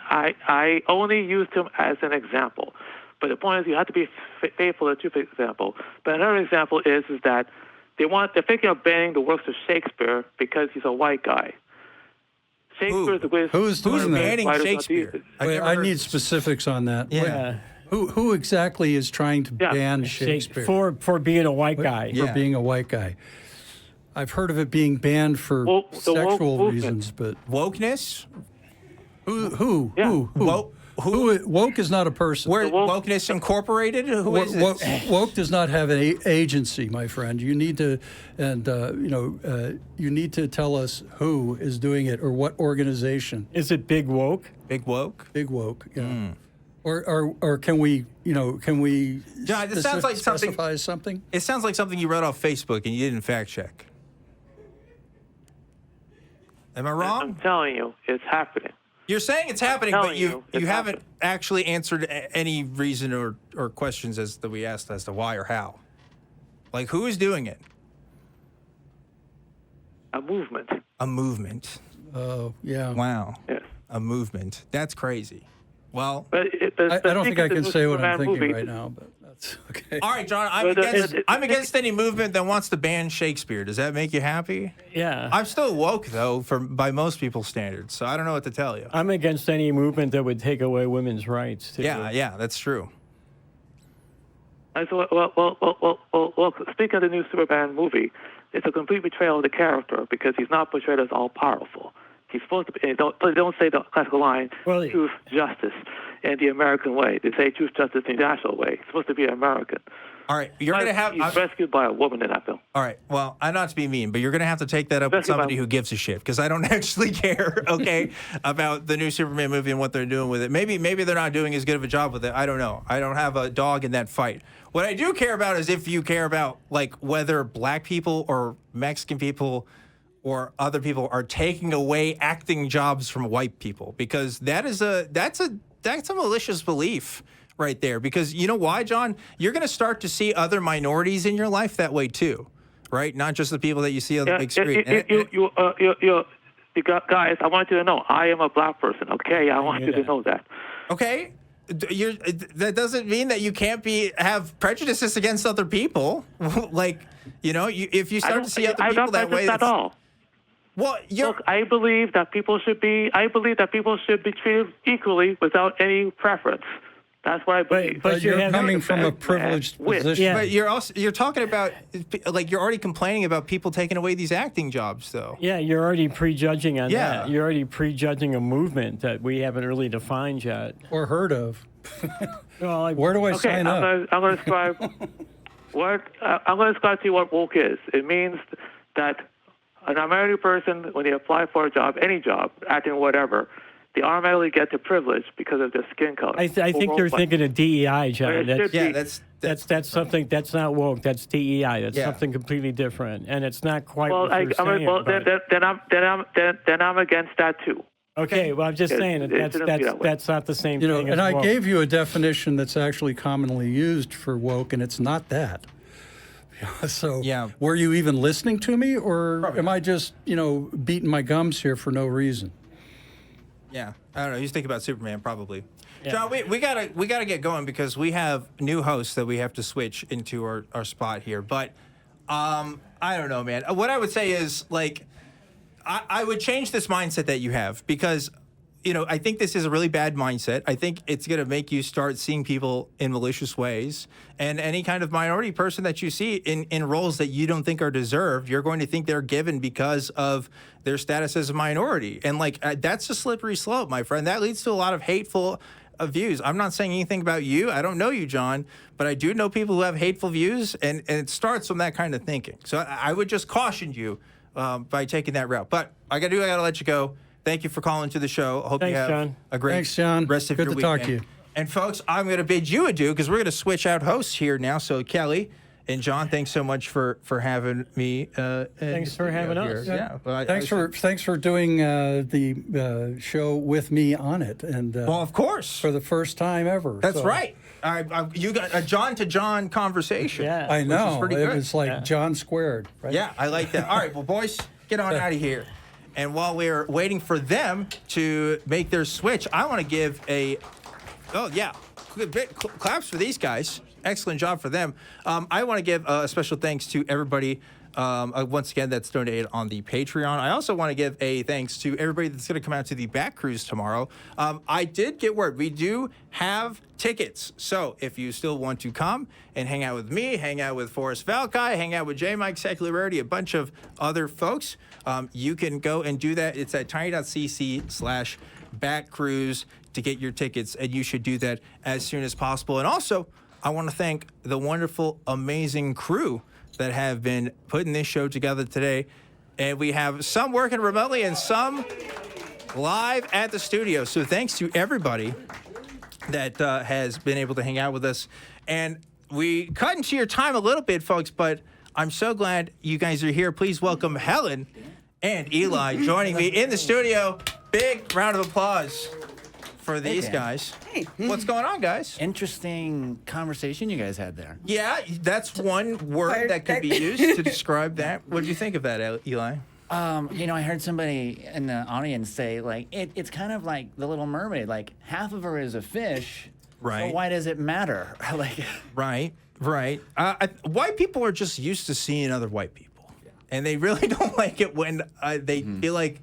Speaker 4: used him as an example, but the point is you have to be faithful to the example. But another example is that they're thinking of banning the works of Shakespeare because he's a white guy. Shakespeare's the greatest.
Speaker 3: Who's
Speaker 1: banning Shakespeare?
Speaker 3: I need specifics on that.
Speaker 2: Yeah.
Speaker 3: Who exactly is trying to ban Shakespeare?
Speaker 2: For being a white guy.
Speaker 3: For being a white guy. I've heard of it being banned for sexual reasons, but
Speaker 1: wokeness?
Speaker 3: Who? Woke is not a person.
Speaker 1: Wokeness Incorporated? Who is this?
Speaker 3: Woke does not have an agency, my friend. You need to, you need to tell us who is doing it or what organization.
Speaker 2: Is it Big Woke?
Speaker 1: Big Woke.
Speaker 3: Big Woke. Yeah. Or can we
Speaker 1: John, this sounds like
Speaker 3: specify something?
Speaker 1: It sounds like something you read off Facebook and you didn't fact check. Am I wrong?
Speaker 4: I'm telling you, it's happening.
Speaker 1: You're saying it's happening, but you haven't actually answered any reason or questions that we asked as to why or how. Like, who is doing it?
Speaker 4: A movement.
Speaker 1: A movement.
Speaker 3: Oh, yeah.
Speaker 1: Wow.
Speaker 4: Yes.
Speaker 1: A movement. That's crazy. Well,
Speaker 3: I don't think I can say what I'm thinking right now, but that's okay.
Speaker 1: all right, John. I'm against any movement that wants to ban Shakespeare. Does that make you happy?
Speaker 2: Yeah.
Speaker 1: I'm still woke though, by most people's standards. So I don't know what to tell you.
Speaker 2: I'm against any movement that would take away women's rights, too.
Speaker 1: Yeah, that's true.
Speaker 4: Well, speaking of the new Superman movie, it's a complete betrayal of the character because he's not portrayed as all-powerful. He's supposed to be, don't say the classical line, truth, justice, in the American way. They say truth, justice, in the national way. He's supposed to be American.
Speaker 1: All right, you're going to have...
Speaker 4: He's rescued by a woman in that film.
Speaker 1: All right, well, I'm not to be mean, but you're going to have to take that up with somebody who gives a shit, because I don't actually care, okay, about the new Superman movie and what they're doing with it. Maybe they're not doing as good of a job with it. I don't know. I don't have a dog in that fight. What I do care about is if you care about, like, whether black people or Mexican people or other people are taking away acting jobs from white people, because that's a malicious belief right there. Because you know why, John? You're going to start to see other minorities in your life that way too, right? Not just the people that you see on the big screen.
Speaker 4: Guys, I want you to know, I am a black person. Okay, I want you to know that.
Speaker 1: Okay. That doesn't mean that you can't have prejudices against other people. Like, if you start to see other people that way,
Speaker 4: at all.
Speaker 1: Well,
Speaker 4: look, I believe that people should be treated equally without any preference. That's what I believe.
Speaker 3: But you're coming from a privileged position.
Speaker 1: Yeah. But you're talking about, like, you're already complaining about people taking away these acting jobs, though.
Speaker 2: Yeah, you're already prejudging on that. You're already prejudging a movement that we haven't really defined yet.
Speaker 3: Or heard of.
Speaker 2: Well,
Speaker 3: where do I sign up?
Speaker 4: I'm going to describe I'm going to describe to you what woke is. It means that an American person, when they apply for a job, any job, acting whatever, they automatically get the privilege because of their skin color.
Speaker 2: I think you're thinking of DEI, John. That's something that's not woke. That's DEI. That's something completely different, and it's not quite.
Speaker 4: Well,
Speaker 2: what you're saying,
Speaker 4: then I'm against that too.
Speaker 2: Okay, well, I'm just saying that's not the same thing.
Speaker 3: And
Speaker 2: as woke.
Speaker 3: I gave you a definition that's actually commonly used for woke, and it's not that. So, were you even listening to me, or am I just, beating my gums here for no reason?
Speaker 1: Yeah, I don't know. He's thinking about Superman, probably. Yeah. John, we gotta get going because we have new hosts that we have to switch into our spot here. But I don't know, man. What I would say is, like, I would change this mindset that you have because, I think this is a really bad mindset. I think it's going to make you start seeing people in malicious ways. And any kind of minority person that you see in roles that you don't think are deserved, you're going to think they're given because of their status as a minority. And, like, that's a slippery slope, my friend. That leads to a lot of hateful views. I'm not saying anything about you. I don't know you, John, but I do know people who have hateful views, and it starts from that kind of thinking. So I would just caution you by taking that route. But I got to let you go. Thank you for calling to the show. I hope you have a great rest of your weekend.
Speaker 3: Good to talk to you.
Speaker 1: And folks, I'm going to bid you adieu because we're going to switch out hosts here now. So Kelly and John, thanks so much for having me.
Speaker 2: Thanks for having us.
Speaker 3: Yeah. Well, thanks for doing the show with me on it. And
Speaker 1: well, of course,
Speaker 3: for the first time ever.
Speaker 1: That's right. You got a John to John conversation.
Speaker 2: Yeah,
Speaker 3: I know. It was like John squared. Right?
Speaker 1: Yeah, I like that. All right, well, boys, get on out of here. And while we're waiting for them to make their switch, I want to give claps for these guys. Excellent job for them. I want to give a special thanks to everybody, once again, that's donated on the Patreon. I also want to give a thanks to everybody that's going to come out to the Bat Cruise tomorrow. I did get word. We do have tickets. So if you still want to come and hang out with me, hang out with Forrest Valkai, hang out with J. Mike Secular Rarity, a bunch of other folks, you can go and do that. It's at tiny.cc/Bat-Cruise to get your tickets, and you should do that as soon as possible. And also, I want to thank the wonderful, amazing crew that have been putting this show together today. And we have some working remotely and some live at the studio. So thanks to everybody that has been able to hang out with us. And we cut into your time a little bit, folks, but I'm so glad you guys are here. Please welcome Helen and Eli joining me in the studio. Big round of applause for these guys.
Speaker 5: Hey.
Speaker 1: What's going on, guys?
Speaker 5: Interesting conversation you guys had there.
Speaker 1: Yeah, that's one word that could be used to describe that. What did you think of that, Eli?
Speaker 5: I heard somebody in the audience say, like, it's kind of like The Little Mermaid. Like, half of her is a fish.
Speaker 1: Right.
Speaker 5: So why does it matter? Like,
Speaker 1: right. White people are just used to seeing other white people. Yeah. And they really don't like it when they feel like,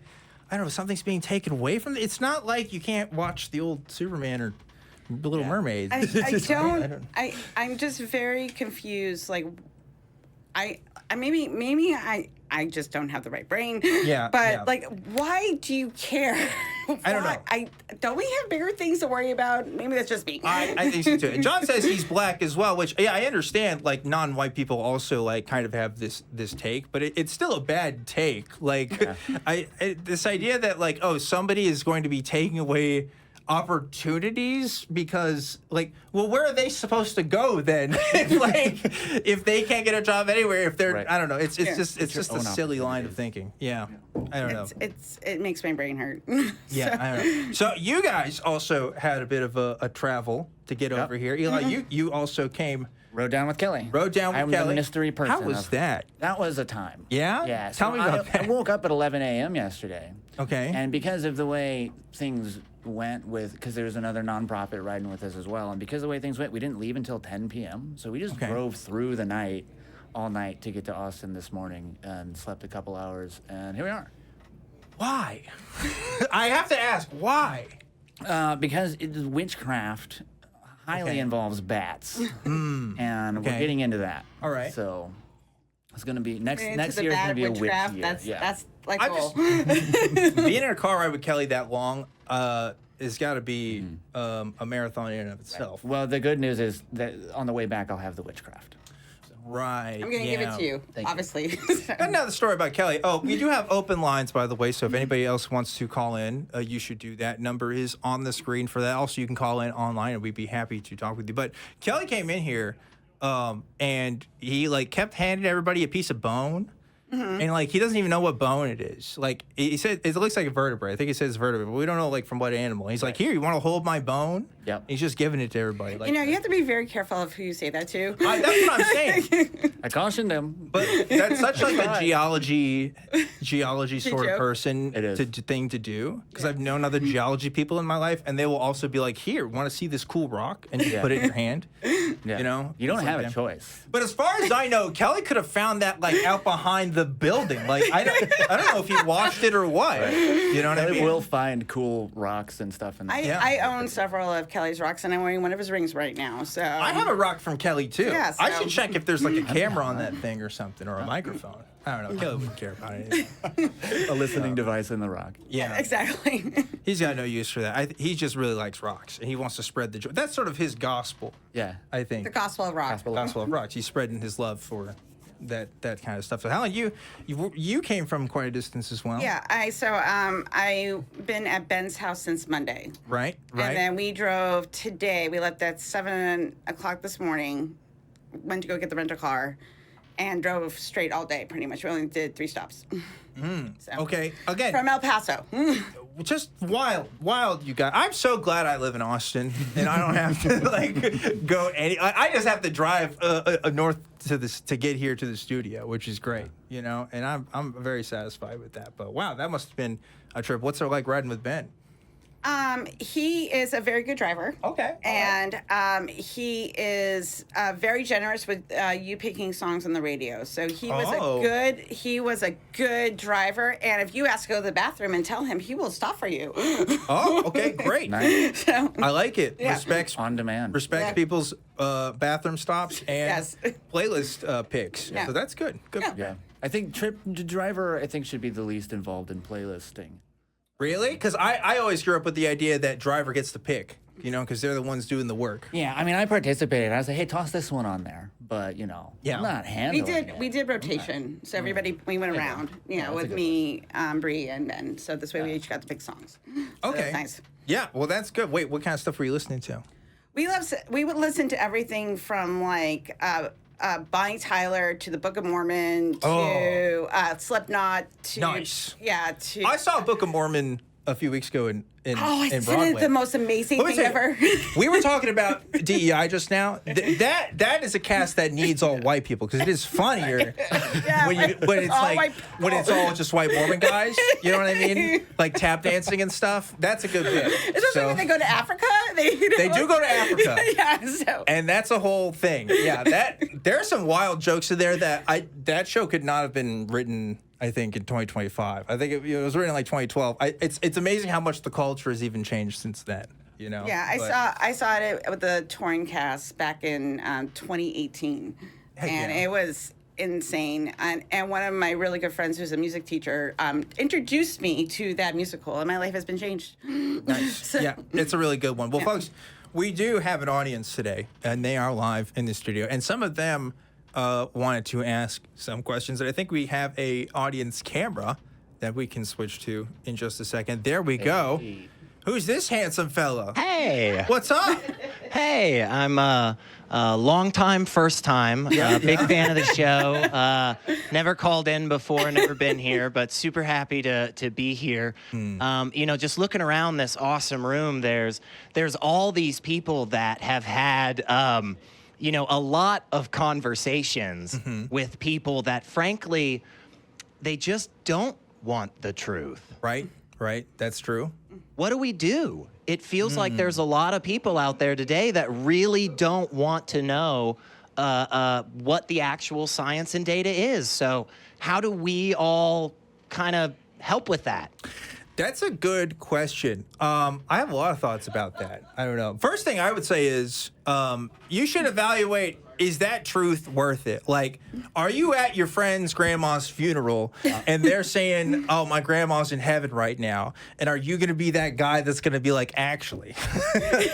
Speaker 1: I don't know, something's being taken away from them. It's not like you can't watch the old Superman or The Little Mermaid.
Speaker 6: I'm just very confused. Like, maybe I just don't have the right brain.
Speaker 1: Yeah.
Speaker 6: But like, why do you care?
Speaker 1: I don't know.
Speaker 6: Don't we have bigger things to worry about? Maybe that's just me.
Speaker 1: I think so too. And John says he's black as well, which I understand. Like non-white people also like kind of have this take, but it's still a bad take. Like this idea that like somebody is going to be taking away opportunities because like, well, where are they supposed to go then? if they can't get a job anywhere, if they're I don't know, it's just a silly line of thinking. I don't know.
Speaker 6: It makes my brain hurt.
Speaker 1: I don't know. So you guys also had a bit of a travel to get over here. Eli, you also came.
Speaker 5: Rode down with Kelly.
Speaker 1: I'm
Speaker 5: the mystery person.
Speaker 1: How was that?
Speaker 5: That was a time.
Speaker 1: Yeah?
Speaker 5: Yeah.
Speaker 1: Tell me about that.
Speaker 5: I woke up at 11 a.m. yesterday.
Speaker 1: Okay.
Speaker 5: And because of the way things went because there was another nonprofit riding with us as well, and because of the way things went, we didn't leave until 10 p.m. So we just drove through the night, all night, to get to Austin this morning and slept a couple hours, and here we are.
Speaker 1: Why? I have to ask, why?
Speaker 5: Because witchcraft highly involves bats, and we're getting into that.
Speaker 1: All right.
Speaker 5: So it's going to be next year is going to be a witch year.
Speaker 6: That's like cool.
Speaker 1: Being in a car ride with Kelly that long has got to be a marathon in and of itself.
Speaker 5: Well, the good news is that on the way back I'll have the witchcraft.
Speaker 1: Right.
Speaker 6: I'm going to give it to you, obviously.
Speaker 1: Another story about Kelly. Oh, we do have open lines, by the way, so if anybody else wants to call in, you should do that. Number is on the screen for that. Also, you can call in online, and we'd be happy to talk with you. But Kelly came in here, and he, like, kept handing everybody a piece of bone. And like he doesn't even know what bone it is. Like he said, it looks like a vertebrae. I think he says vertebrae, but we don't know like from what animal. He's like, here, you want to hold my bone?
Speaker 5: Yep.
Speaker 1: He's just giving it to everybody. Like,
Speaker 6: you have to be very careful of who you say that to.
Speaker 1: That's what I'm saying.
Speaker 5: I cautioned him.
Speaker 1: But that's such like a geology sort of person
Speaker 5: It is.
Speaker 1: thing to do. Because I've known other geology people in my life, and they will also be like, here, want to see this cool rock? And you put it in your hand.
Speaker 5: Yeah.
Speaker 1: You know?
Speaker 5: You don't
Speaker 1: It's
Speaker 5: have
Speaker 1: like
Speaker 5: a choice.
Speaker 1: But as far as I know, Kelly could have found that like out behind the building. Like I don't know if he washed it or what. You know what I mean?
Speaker 5: Will find cool rocks and stuff.
Speaker 6: I own several of Kelly's rocks, and I'm wearing one of his rings right now. So
Speaker 1: I have a rock from Kelly too.
Speaker 6: Yeah,
Speaker 1: I
Speaker 6: so-
Speaker 1: should check if there's like a camera on that thing or something, or a microphone. I don't know. Kelly wouldn't care about anything.
Speaker 5: a listening device in the rock.
Speaker 1: Yeah,
Speaker 6: exactly.
Speaker 1: He's got no use for that. He just really likes rocks, and he wants to spread the joy. That's sort of his gospel.
Speaker 5: Yeah,
Speaker 1: I think.
Speaker 6: The gospel of rock.
Speaker 1: Gospel of rocks. He's spreading his love for that kind of stuff. So Helen, you came from quite a distance as well.
Speaker 6: Yeah, I've been at Ben's house since Monday.
Speaker 1: Right.
Speaker 6: And then we drove today. We left at 7 o'clock this morning, went to go get the rental car, and drove straight all day, pretty much. We only did 3 stops. So,
Speaker 1: Okay. Again,
Speaker 6: from El Paso.
Speaker 1: just wild, you guys. I'm so glad I live in Austin, and I don't have to like go I just have to drive north to get here to the studio, which is great, you know. And I'm very satisfied with that. But wow, that must have been a trip. What's it like riding with Ben?
Speaker 6: He is a very good driver.
Speaker 1: Okay.
Speaker 6: And he is very generous with you picking songs on the radio. So he was a good driver. And if you ask to go to the bathroom and tell him, he will stop for you.
Speaker 1: Oh, okay, great.
Speaker 5: Nice.
Speaker 6: So,
Speaker 1: I like it.
Speaker 6: Yeah.
Speaker 1: Respects
Speaker 5: On demand.
Speaker 1: Respects people's bathroom stops and playlist picks.
Speaker 6: Yeah.
Speaker 1: So that's good. Good.
Speaker 6: Yeah.
Speaker 5: Yeah, I think driver should be the least involved in playlisting.
Speaker 1: Really? Because I always grew up with the idea that driver gets to pick, you know, because they're the ones doing the work.
Speaker 5: Yeah, I mean, I participated. I was like, hey, toss this one on there. But, you know, I'm not handling it.
Speaker 6: we did rotation. So we went around, with me, Bree, and Ben. So this way we each got to pick songs. So
Speaker 1: Okay.
Speaker 6: that's nice.
Speaker 1: Yeah, well, that's good. Wait, what kind of stuff were you listening to?
Speaker 6: We would listen to everything from like Bonnie Tyler to the Book of Mormon to Slipknot to
Speaker 1: Nice.
Speaker 6: to
Speaker 1: I saw Book of Mormon a few weeks ago in
Speaker 6: I
Speaker 1: in
Speaker 6: said
Speaker 1: Broadway.
Speaker 6: it the most amazing thing ever.
Speaker 1: We were talking about DEI just now. That is a cast that needs all white people because it is funnier when it's all just white Mormon guys. You know what I mean? Like tap dancing and stuff. That's a good bit.
Speaker 6: Especially when they go to Africa. They
Speaker 1: do go to Africa.
Speaker 6: Yeah, so.
Speaker 1: And that's a whole thing. Yeah, there are some wild jokes in there that show could not have been written, I think, in 2025. I think it was written in like 2012. It's amazing how much the culture has even changed since then. You know?
Speaker 6: Yeah, I saw it with the touring cast back in 2018, and it was insane. And one of my really good friends, who's a music teacher, introduced me to that musical, and my life has been changed.
Speaker 1: Nice. Yeah, it's a really good one. Well, folks, we do have an audience today, and they are live in the studio, and some of them wanted to ask some questions. And I think we have a audience camera that we can switch to in just a second. There we go. Who's this handsome fella?
Speaker 7: Hey.
Speaker 1: What's up?
Speaker 7: Hey, I'm a long time, first time. Big fan of the show. Never called in before, never been here, but super happy to be here. Just looking around this awesome room, there's all these people that have had a lot of conversations with people that, frankly, they just don't want the truth.
Speaker 1: Right. That's true.
Speaker 7: What do we do? It feels like there's a lot of people out there today that really don't want to know what the actual science and data is. So how do we all kind of help with that?
Speaker 1: That's a good question. I have a lot of thoughts about that. I don't know. First thing I would say is you should evaluate, is that truth worth it? Like, are you at your friend's grandma's funeral and they're saying, oh, my grandma's in heaven right now? And are you going to be that guy that's going to be like, actually?
Speaker 5: That's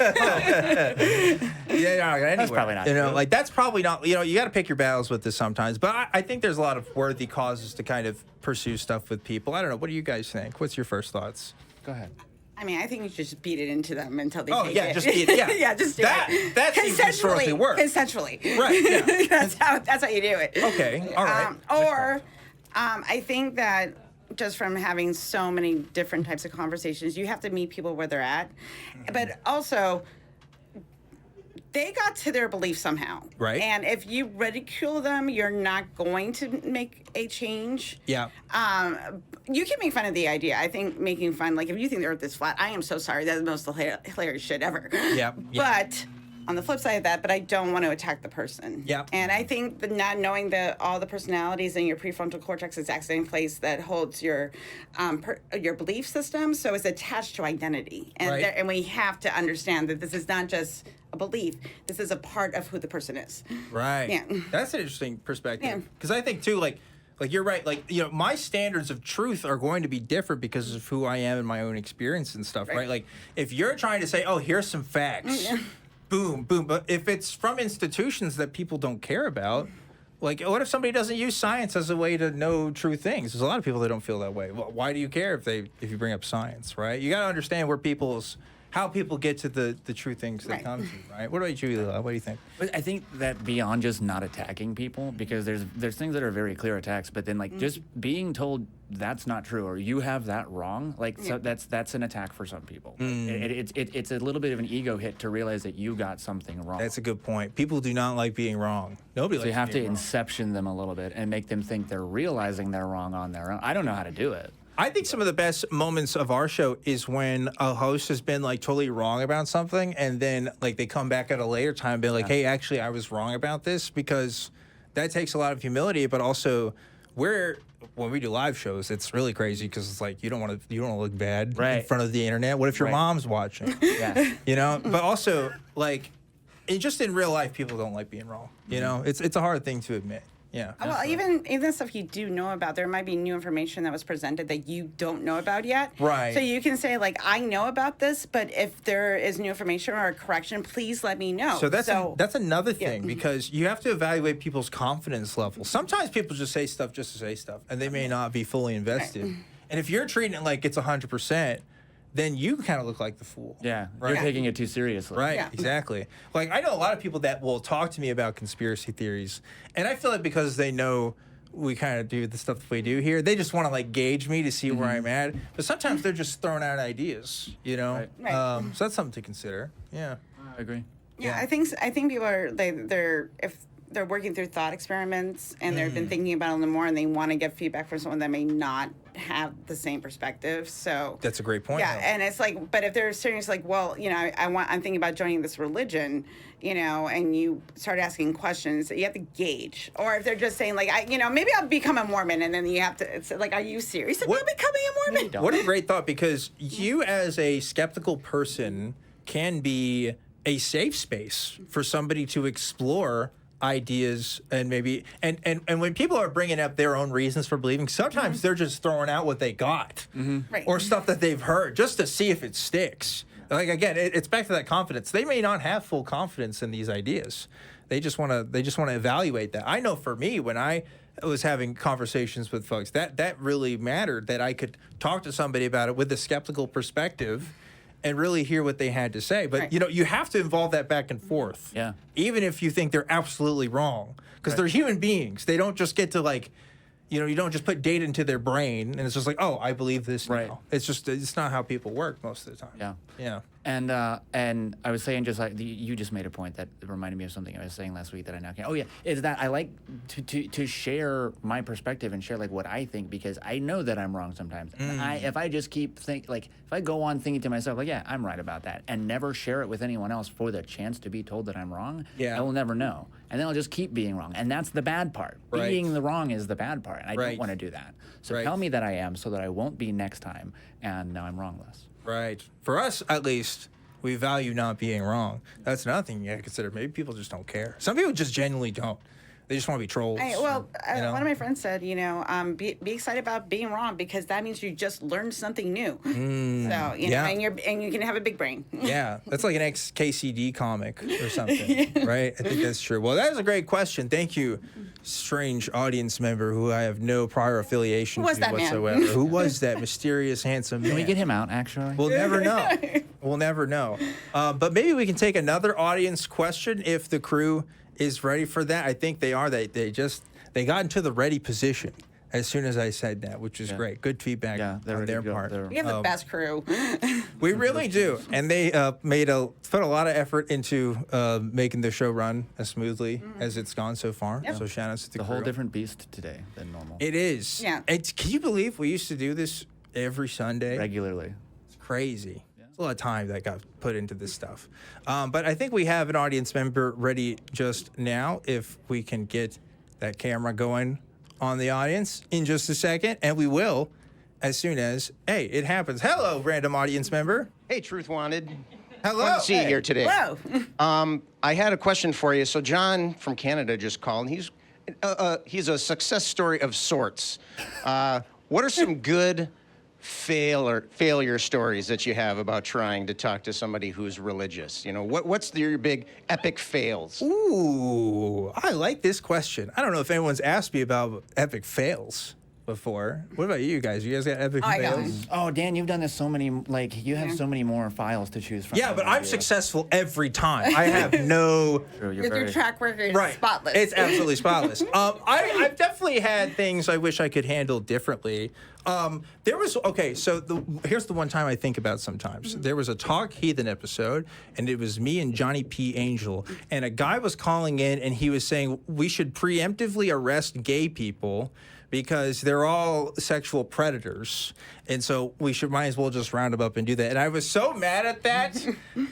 Speaker 5: probably not true.
Speaker 1: Like, that's probably not, you got to pick your battles with this sometimes. But I think there's a lot of worthy causes to kind of pursue stuff with people. I don't know. What do you guys think? What's your first thoughts?
Speaker 5: Go ahead.
Speaker 6: I mean, I think you should just beat it into them until they take it.
Speaker 1: Just beat it. Yeah,
Speaker 6: yeah, just do it.
Speaker 1: That seems to historically work.
Speaker 6: Consensually.
Speaker 1: Right, yeah.
Speaker 6: that's how you do it.
Speaker 1: Okay, all right.
Speaker 6: I think that just from having so many different types of conversations, you have to meet people where they're at. But also, they got to their belief somehow.
Speaker 1: Right.
Speaker 6: And if you ridicule them, you're not going to make a change.
Speaker 1: Yeah.
Speaker 6: You can make fun of the idea. I think making fun, like if you think the earth is flat, I am so sorry. That's the most hilarious shit ever.
Speaker 1: Yeah.
Speaker 6: But on the flip side of that, but I don't want to attack the person.
Speaker 1: Yeah.
Speaker 6: And I think that not knowing all the personalities in your prefrontal cortex is actually in place that holds your belief system. So it's attached to identity. And, and we have to understand that this is not just a belief. This is a part of who the person is.
Speaker 1: Right.
Speaker 6: Yeah.
Speaker 1: That's an interesting perspective.
Speaker 6: Yeah.
Speaker 1: Because I think too, like you're right. Like, my standards of truth are going to be different because of who I am and my own experience and stuff, right? Like, if you're trying to say, oh, here's some facts, boom, boom. But if it's from institutions that people don't care about, like, what if somebody doesn't use science as a way to know true things? There's a lot of people that don't feel that way. Well, why do you care if you bring up science, right? You got to understand how people get to the true things they come to, right? What about you, Lila? What do you think?
Speaker 5: But I think that beyond just not attacking people, because there's things that are very clear attacks, but then like just being told that's not true or you have that wrong, like so that's an attack for some people. It's a little bit of an ego hit to realize that you got something wrong.
Speaker 1: That's a good point. People do not like being wrong. Nobody.
Speaker 5: So you have to inception them a little bit and make them think they're realizing they're wrong on their own. I don't know how to do it.
Speaker 1: I think some of the best moments of our show is when a host has been like totally wrong about something, and then like they come back at a later time and be like, "Hey, actually, I was wrong about this," because that takes a lot of humility. But also, when we do live shows, it's really crazy because it's like you don't want to look bad in front of the internet. What if your mom's watching? But also like, just in real life, people don't like being wrong. It's a hard thing to admit. Yeah.
Speaker 6: Well, even stuff you do know about, there might be new information that was presented that you don't know about yet.
Speaker 1: Right.
Speaker 6: So you can say, like, I know about this, but if there is new information or a correction, please let me know.
Speaker 1: So that's another thing, because you have to evaluate people's confidence level. Sometimes people just say stuff just to say stuff, and they may not be fully invested. And if you're treating it like it's 100%, then you kind of look like the fool.
Speaker 5: Yeah, you're taking it too seriously.
Speaker 1: Right, exactly. Like, I know a lot of people that will talk to me about conspiracy theories, and I feel like because they know we kind of do the stuff that we do here. They just want to like gauge me to see where I'm at. But sometimes they're just throwing out ideas, you know.
Speaker 6: Right.
Speaker 1: So that's something to consider. Yeah,
Speaker 5: I agree.
Speaker 6: Yeah, I think people are they're if they're working through thought experiments and they've been thinking about them more and they want to get feedback from someone that may not have the same perspective. So
Speaker 1: that's a great point.
Speaker 6: Yeah, and it's like, but if they're serious, like, well, you know, I'm thinking about joining this religion, you know, and you start asking questions, you have to gauge. Or if they're just saying, like, maybe I'll become a Mormon, and then you have to, it's like, are you serious about becoming a Mormon?
Speaker 1: What a great thought, because you as a skeptical person can be a safe space for somebody to explore ideas and maybe and when people are bringing up their own reasons for believing, sometimes they're just throwing out what they got or stuff that they've heard just to see if it sticks. Like, again, it's back to that confidence. They may not have full confidence in these ideas. They just want to evaluate that. I know for me, when I was having conversations with folks, that really mattered, that I could talk to somebody about it with a skeptical perspective and really hear what they had to say. But, you know, you have to involve that back and forth.
Speaker 5: Yeah.
Speaker 1: Even if you think they're absolutely wrong. Because they're human beings. They don't just get to, like, you know, you don't just put data into their brain and it's just like, oh, I believe this now. It's not how people work most of the time.
Speaker 5: Yeah.
Speaker 1: Yeah.
Speaker 5: And I was saying, just like you just made a point that reminded me of something I was saying last week that I now can't. Oh yeah, is that I like to share my perspective and share like what I think, because I know that I'm wrong sometimes. And if I just keep if I go on thinking to myself like, yeah, I'm right about that, and never share it with anyone else for the chance to be told that I'm wrong, I will never know, and then I'll just keep being wrong, and that's the bad part.
Speaker 1: Right.
Speaker 5: Being the wrong is the bad part, and I don't want to do that. So tell me that I am, so that I won't be next time, and now I'm wrong less.
Speaker 1: Right. For us, at least, we value not being wrong. That's another thing you got to consider. Maybe people just don't care. Some people just genuinely don't. They just want to be trolls.
Speaker 6: One of my friends said, you know, be excited about being wrong, because that means you just learned something new. So, you know, and you can have a big brain.
Speaker 1: Yeah, that's like an ex-KCD comic or something, right? I think that's true. Well, that is a great question. Thank you, strange audience member who I have no prior affiliation to whatsoever. Who was that mysterious, handsome man?
Speaker 5: Can we get him out, actually?
Speaker 1: We'll never know. We'll never know. But maybe we can take another audience question if the crew is ready for that. I think they are. They got into the ready position as soon as I said that, which is great. Good feedback on their part.
Speaker 6: We have the best crew.
Speaker 1: We really do, and they put a lot of effort into making the show run as smoothly as it's gone so far. Yep. So shout out to the crew.
Speaker 5: A whole different beast today than normal.
Speaker 1: It is.
Speaker 6: Yeah.
Speaker 1: Can you believe we used to do this every Sunday?
Speaker 5: Regularly.
Speaker 1: It's crazy. A lot of time that got put into this stuff. But I think we have an audience member ready just now, if we can get that camera going on the audience in just a second. And we will as soon as, hey, it happens. Hello, random audience member.
Speaker 8: Hey, Truth Wanted.
Speaker 1: Hello.
Speaker 8: Fun to see you here today.
Speaker 6: Hello.
Speaker 8: I had a question for you. So John from Canada just called, and he's a success story of sorts. What are some good failure stories that you have about trying to talk to somebody who's religious? You know, what's your big epic fails?
Speaker 1: Ooh, I like this question. I don't know if anyone's asked me about epic fails before. What about you guys? You guys got epic fails?
Speaker 5: Oh, Dan, you've done this so many, like, you have so many more files to choose from.
Speaker 1: Yeah, but I'm successful every time. I have no...
Speaker 6: Your track record is spotless.
Speaker 1: It's absolutely spotless. I've definitely had things I wish I could handle differently. Here's the one time I think about sometimes. There was a Talk Heathen episode, and it was me and Johnny P. Angel, and a guy was calling in, and he was saying we should preemptively arrest gay people because they're all sexual predators, and so might as well just round them up and do that. And I was so mad at that.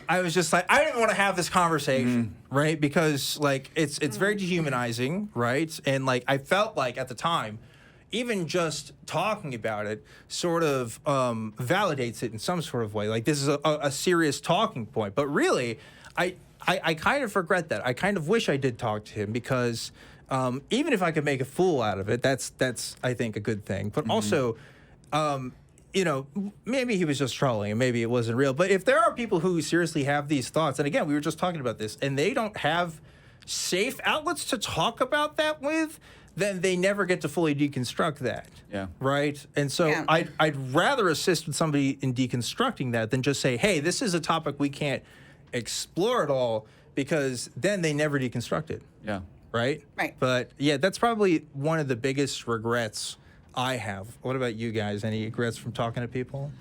Speaker 1: I was just like, I didn't want to have this conversation, right? Because like it's very dehumanizing, right? And like I felt like at the time, even just talking about it sort of validates it in some sort of way. Like this is a serious talking point. But really, I kind of regret that. I kind of wish I did talk to him, because even if I could make a fool out of it, that's I think a good thing. But also, you know, maybe he was just trolling and maybe it wasn't real. But if there are people who seriously have these thoughts, and again, we were just talking about this, and they don't have safe outlets to talk about that with, then they never get to fully deconstruct that. Yeah. Right? And so I'd rather assist with somebody in deconstructing that than just say, hey, this is a topic we can't explore at all, because then they never deconstruct it.
Speaker 5: Yeah.
Speaker 1: right?
Speaker 6: Right.
Speaker 1: But yeah, that's probably one of the biggest regrets I have. What about you guys? Any regrets from talking to people?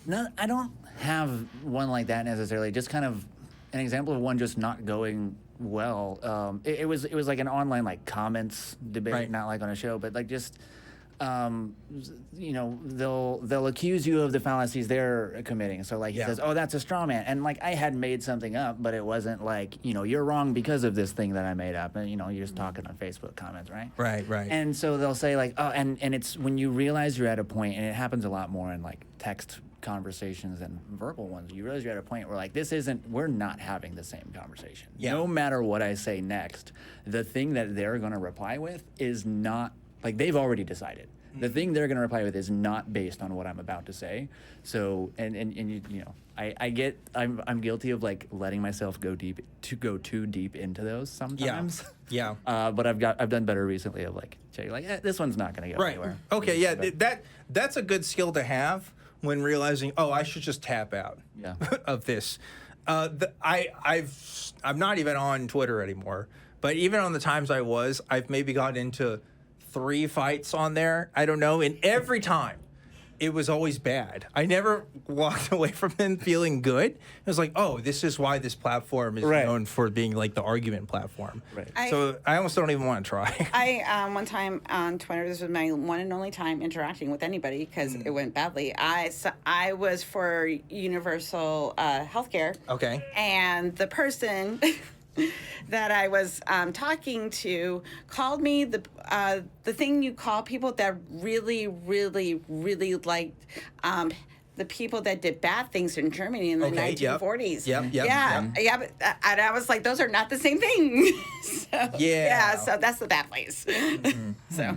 Speaker 5: No, I don't have one like that necessarily. Just kind of an example of one just not going well. It was like an online like comments debate,
Speaker 1: Right.
Speaker 5: not like on a show, but like just they'll accuse you of the fallacies they're committing. So like he says, oh, that's a straw man, and like I had made something up, but it wasn't like you're wrong because of this thing that I made up, and you're just talking on Facebook comments, right?
Speaker 1: Right.
Speaker 5: And so they'll say like, oh, and it's when you realize you're at a point, and it happens a lot more in like text conversations and verbal ones. You realize you're at a point where like we're not having the same conversation.
Speaker 1: Yeah.
Speaker 5: No matter what I say next, the thing that they're going to reply with is not like they've already decided. The thing they're going to reply with is not based on what I'm about to say. So I'm guilty of like letting myself go too deep into those sometimes.
Speaker 1: Yeah.
Speaker 5: But I've done better recently of like checking like this one's not going to go
Speaker 1: Right.
Speaker 5: anywhere.
Speaker 1: Okay. Yeah. That's a good skill to have when realizing, oh, I should just tap out of this. I'm not even on Twitter anymore, but even on the times I've maybe gotten into 3 fights on there. I don't know. And every time it was always bad. I never walked away from them feeling good. It was like, oh, this is why this platform is known for being like the argument platform. Right. So I almost don't even want to try.
Speaker 6: One time on Twitter, this was my one and only time interacting with anybody because it went badly. I was for universal healthcare.
Speaker 1: Okay.
Speaker 6: And the person that I was talking to called me the thing you call people that really, really, really liked the people that did bad things in Germany in the 1940s. But I was like, those are not the same thing. So that's the bad place. So.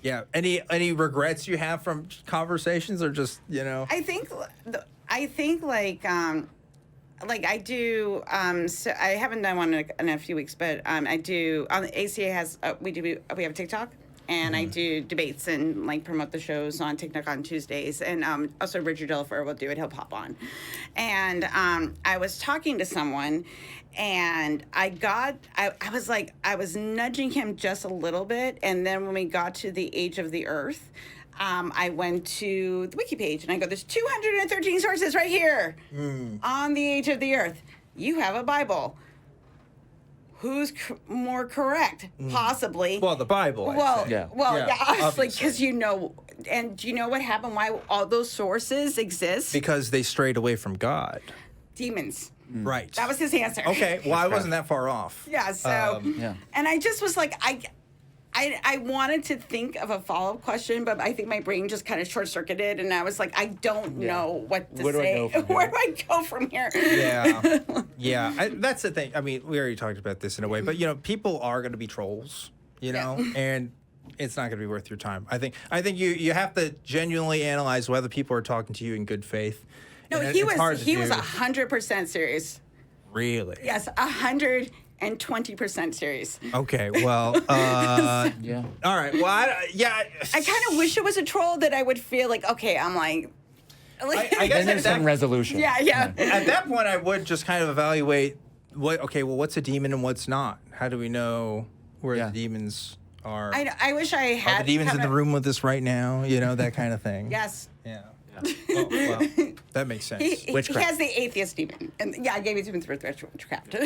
Speaker 1: Yeah. Any regrets you have from conversations, or just
Speaker 6: I think like I do, so I haven't done one in a few weeks, but I do. On the ACA has we have TikTok, and I do debates and like promote the shows on TikTok on Tuesdays, and also Richard Delfer will do it. He'll pop on, and I was talking to someone, and I was nudging him just a little bit, and then when we got to the age of the Earth. I went to the wiki page and I go, there's 213 sources right here on the age of the Earth. You have a Bible. Who's more correct? Possibly.
Speaker 1: Well, the Bible.
Speaker 6: Obviously, because and do you know what happened? Why all those sources exist?
Speaker 1: Because they strayed away from God.
Speaker 6: Demons.
Speaker 1: Right.
Speaker 6: That was his answer.
Speaker 1: Okay. Well, I wasn't that far off.
Speaker 6: Yeah. So. And I just was like, I wanted to think of a follow-up question, but I think my brain just kind of short-circuited, and I was like, I don't know what to say. Where do I go from here?
Speaker 1: Yeah. That's the thing. I mean, we already talked about this in a way, but people are going to be trolls, and it's not going to be worth your time. I think you have to genuinely analyze whether people are talking to you in good faith.
Speaker 6: No, he was 100% serious.
Speaker 1: Really?
Speaker 6: Yes, 120% serious.
Speaker 1: Okay, well,
Speaker 5: yeah.
Speaker 1: All right, well, I
Speaker 6: kind of wish it was a troll that I would feel like, okay, I'm like
Speaker 1: I guess
Speaker 5: there's some resolution.
Speaker 6: Yeah.
Speaker 1: At that point, I would just kind of evaluate what's a demon and what's not? How do we know where the demons are?
Speaker 6: I wish I had.
Speaker 1: Are the demons in the room with us right now? That kind of thing.
Speaker 6: Yes.
Speaker 1: Yeah. Oh, well, that makes sense.
Speaker 6: He has the atheist demon. And I gave it to him through witchcraft.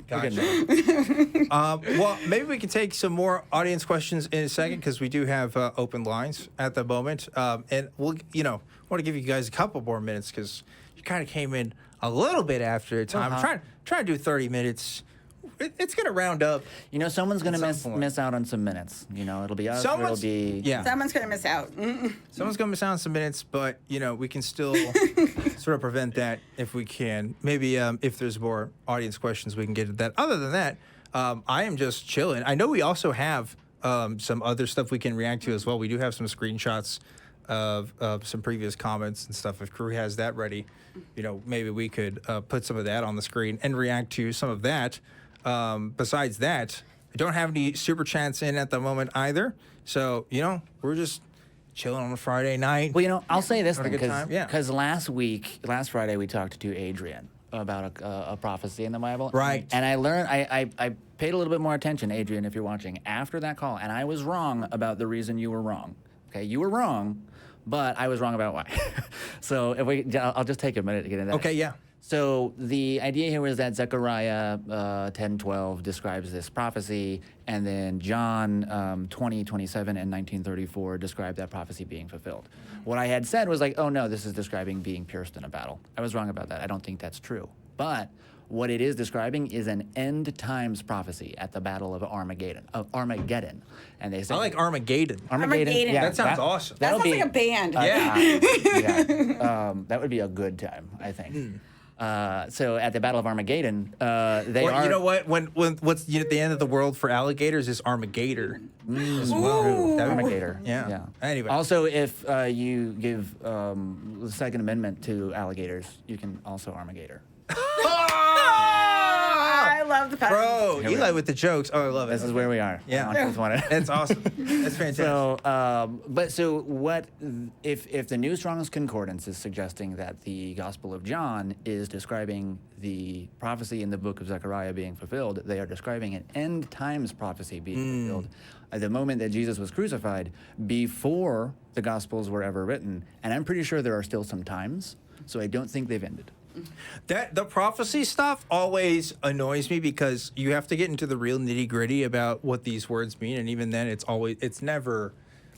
Speaker 1: Gotcha. Well, maybe we can take some more audience questions in a second because we do have open lines at the moment. And we'll, want to give you guys a couple more minutes because you kind of came in a little bit after time. I'm trying to do 30 minutes. It's going to round up.
Speaker 5: Someone's going to miss out on some minutes. It'll be us. Someone's going
Speaker 6: to miss out.
Speaker 1: Someone's going to miss out on some minutes, but, we can still sort of prevent that if we can. Maybe if there's more audience questions, we can get to that. Other than that, I am just chilling. I know we also have some other stuff we can react to as well. We do have some screenshots of some previous comments and stuff. If crew has that ready, maybe we could put some of that on the screen and react to some of that. Besides that, I don't have any super chats in at the moment either. So, we're just chilling on a Friday night.
Speaker 5: Well, I'll say this thing
Speaker 1: because
Speaker 5: last Friday we talked to Adrian about a prophecy in the Bible.
Speaker 1: Right.
Speaker 5: And I learned, I paid a little bit more attention, Adrian, if you're watching, after that call. And I was wrong about the reason you were wrong. Okay, you were wrong, but I was wrong about why. So I'll just take a minute to get into that.
Speaker 1: Okay, yeah.
Speaker 5: So the idea here is that Zechariah 10:12 describes this prophecy, and then John 20:27 and 19:34 describe that prophecy being fulfilled. What I had said was like, oh no, this is describing being pierced in a battle. I was wrong about that. I don't think that's true. But what it is describing is an end times prophecy at the Battle of Armageddon. And they say
Speaker 1: I like Armageddon.
Speaker 6: Armageddon.
Speaker 1: That sounds awesome.
Speaker 6: That sounds like a band.
Speaker 5: That would be a good time, I think. So at the Battle of Armageddon, they are.
Speaker 1: You know what? When what's the end of the world for alligators is Armageddon as well.
Speaker 5: Armageddon.
Speaker 1: Yeah. Anyway.
Speaker 5: Also, if you give the Second Amendment to alligators, you can also Armageddon.
Speaker 6: I love the puns.
Speaker 1: Bro, Eli with the jokes. Oh, I love it.
Speaker 5: This is where we are.
Speaker 1: Yeah.
Speaker 5: That's
Speaker 1: awesome. That's fantastic.
Speaker 5: So what if the New Strong's Concordance is suggesting that the Gospel of John is describing the prophecy in the book of Zechariah being fulfilled, they are describing an end times prophecy being fulfilled at the moment that Jesus was crucified, before the Gospels were ever written. And I'm pretty sure there are still some times, so I don't think they've ended.
Speaker 1: The prophecy stuff always annoys me because you have to get into the real nitty gritty about what these words mean, and even then, it's never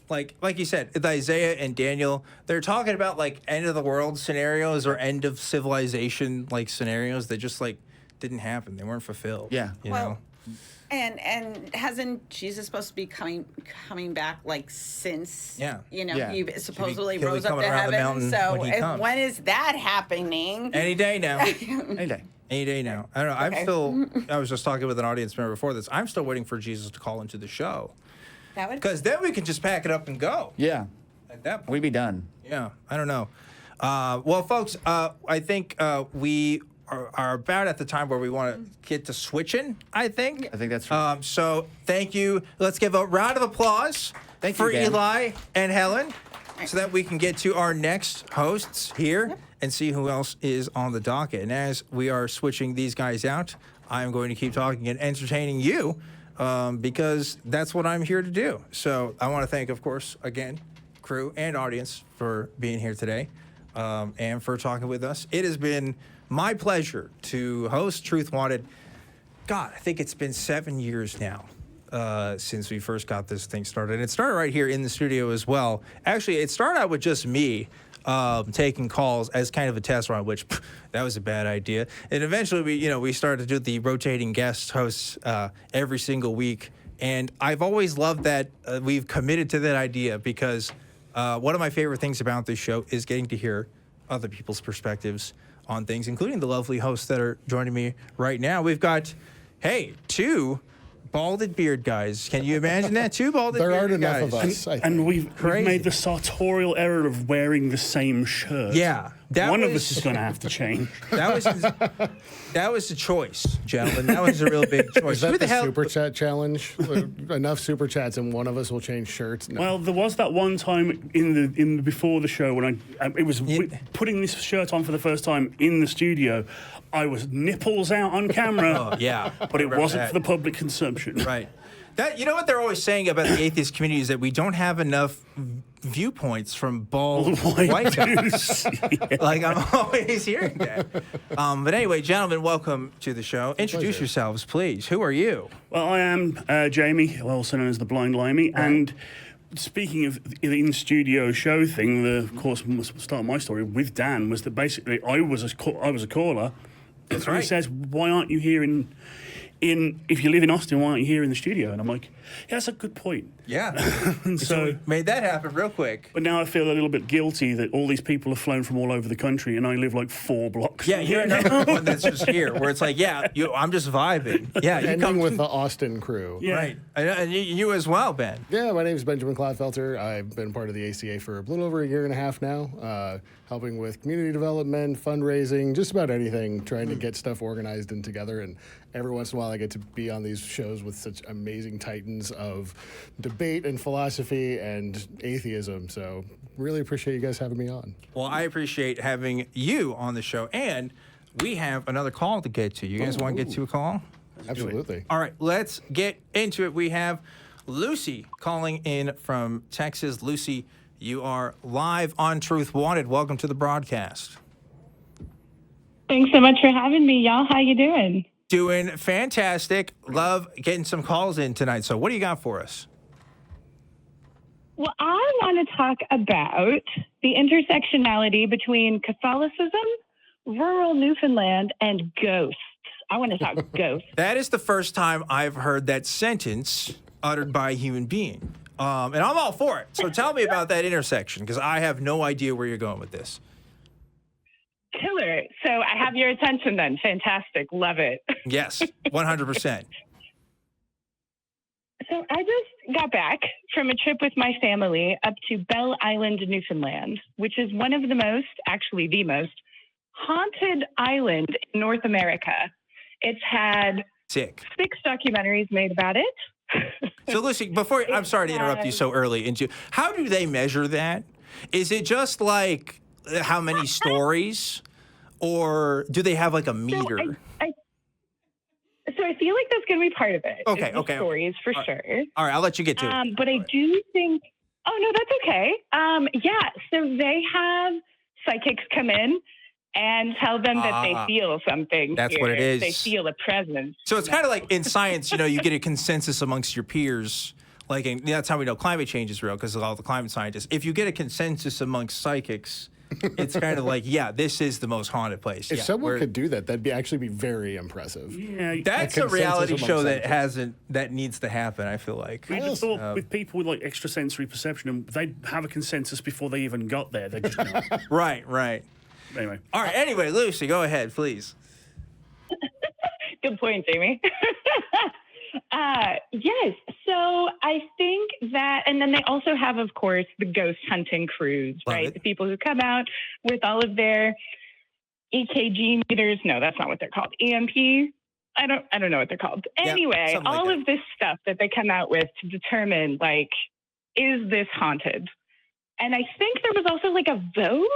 Speaker 1: like you said, with Isaiah and Daniel, they're talking about like end of the world scenarios or end of civilization like scenarios that just like didn't happen. They weren't fulfilled.
Speaker 5: Yeah.
Speaker 1: You know?
Speaker 6: And hasn't Jesus supposed to be coming back like since
Speaker 1: Yeah.
Speaker 6: he supposedly
Speaker 1: He'll be
Speaker 6: rose up
Speaker 1: coming
Speaker 6: to
Speaker 1: around the
Speaker 6: heaven?
Speaker 1: mountain
Speaker 6: So
Speaker 1: when he comes.
Speaker 6: when is that happening?
Speaker 1: Any day now.
Speaker 5: Any day.
Speaker 1: Any day now. I don't know. I was just talking with an audience member before this. I'm still waiting for Jesus to call into the show.
Speaker 6: That would
Speaker 1: Because then we can just pack it up and go.
Speaker 5: Yeah.
Speaker 1: At that point.
Speaker 5: We'd be done.
Speaker 1: Yeah, I don't know. Well, folks, I think we are about at the time where we want to get to switching, I think.
Speaker 5: I think that's right.
Speaker 1: So thank you. Let's give a round of applause for
Speaker 5: Dan.
Speaker 1: Eli and Helen so that we can get to our next hosts here and see who else is on the docket. And as we are switching these guys out, I'm going to keep talking and entertaining you because that's what I'm here to do. So I want to thank, of course, again, crew and audience for being here today and for talking with us. It has been my pleasure to host Truth Wanted. God, I think it's been 7 years now since we first got this thing started. It started right here in the studio as well. Actually, it started out with just me taking calls as kind of a test run, which that was a bad idea. And eventually, we started to do the rotating guest hosts every single week. And I've always loved that we've committed to that idea because one of my favorite things about this show is getting to hear other people's perspectives on things, including the lovely hosts that are joining me right now. We've got, two balded beard guys. Can you imagine that? Two balded beard guys.
Speaker 9: There aren't enough of us.
Speaker 10: And we've made the sartorial error of wearing the same shirt.
Speaker 1: Yeah.
Speaker 10: One of us is going to have to change.
Speaker 1: That was a choice, gentlemen. That was a real big choice.
Speaker 9: Is that the super chat challenge? Enough super chats and one of us will change shirts? No.
Speaker 10: Well, there was that one time in the before the show when putting this shirt on for the first time in the studio. I was nipples out on camera.
Speaker 1: Oh, yeah.
Speaker 10: But it wasn't for the public consumption.
Speaker 1: Right. You know what they're always saying about the atheist community is that we don't have enough viewpoints from bald white guys.
Speaker 10: Yeah.
Speaker 1: Like, I'm always hearing that. But anyway, gentlemen, welcome to the show. Introduce yourselves, please. Who are you?
Speaker 10: Well, I am Jamie, also known as the Blind Limey, and speaking of the in-studio show thing, of course, the start of my story with Dan was that basically I was a caller.
Speaker 1: That's
Speaker 10: He
Speaker 1: right.
Speaker 10: says, "Why aren't you here if you live in Austin, why aren't you here in the studio?" And I'm like, yeah, that's a good point.
Speaker 1: Yeah.
Speaker 10: And
Speaker 1: So we made that happen real quick.
Speaker 10: But now I feel a little bit guilty that all these people have flown from all over the country and I live like 4 blocks.
Speaker 1: Yeah, you're another one that's just here, where it's like, I'm just vibing. Yeah, you
Speaker 9: Ending
Speaker 1: come
Speaker 9: with the Austin crew.
Speaker 10: Yeah.
Speaker 1: Right. And you as well, Ben.
Speaker 9: Yeah, my name is Benjamin Clodfelter. I've been part of the ACA for a little over a year and a half now, helping with community development, fundraising, just about anything, trying to get stuff organized and together. And every once in a while I get to be on these shows with such amazing titans of debate and philosophy and atheism. So really appreciate you guys having me on.
Speaker 1: Well, I appreciate having you on the show. And we have another call to get to. You guys want to get to a call?
Speaker 9: Absolutely.
Speaker 1: All right, let's get into it. We have Lucy calling in from Texas. Lucy, you are live on Truth Wanted. Welcome to the broadcast.
Speaker 11: Thanks so much for having me, y'all. How you doing?
Speaker 1: Doing fantastic. Love getting some calls in tonight. So what do you got for us?
Speaker 11: Well, I want to talk about the intersectionality between Catholicism, rural Newfoundland, and ghosts. I want to talk ghosts.
Speaker 1: That is the first time I've heard that sentence uttered by a human being. And I'm all for it. So tell me about that intersection, because I have no idea where you're going with this.
Speaker 11: Killer. So I have your attention then. Fantastic. Love it.
Speaker 1: Yes, 100%.
Speaker 11: So I just got back from a trip with my family up to Belle Island, Newfoundland, which is one of the most, actually the most, haunted island in North America. It's had 6 documentaries made about it.
Speaker 1: So Lucy, I'm sorry to interrupt you so early into, how do they measure that? Is it just like how many stories, or do they have like a meter?
Speaker 11: So I feel like that's going to be part of it.
Speaker 1: Okay,
Speaker 11: is the stories for sure.
Speaker 1: All right, I'll let you get to it.
Speaker 11: But I do think, oh no, that's okay. Yeah, so they have psychics come in and tell them that they feel something.
Speaker 1: That's what it is.
Speaker 11: They feel a presence.
Speaker 1: So it's kind of like in science, you get a consensus amongst your peers. Like, that's how we know climate change is real, because of all the climate scientists. If you get a consensus amongst psychics, it's kind of like, yeah, this is the most haunted place.
Speaker 9: If someone could do that, that'd actually be very impressive.
Speaker 10: Yeah,
Speaker 1: that's a reality show that needs to happen, I feel like.
Speaker 10: We just thought with people with like extrasensory perception, and they'd have a consensus before they even got there. They just know.
Speaker 1: Right.
Speaker 10: Anyway.
Speaker 1: All right. Anyway, Lucy, go ahead, please.
Speaker 11: Good point, Jamie. Yes. So I think that, and then they also have, of course, the ghost hunting crews, right? The people who come out with all of their EKG meters. No, that's not what they're called. EMP. I don't know what they're called. Anyway, all of this stuff that they come out with to determine, like, is this haunted? And I think there was also like a vote.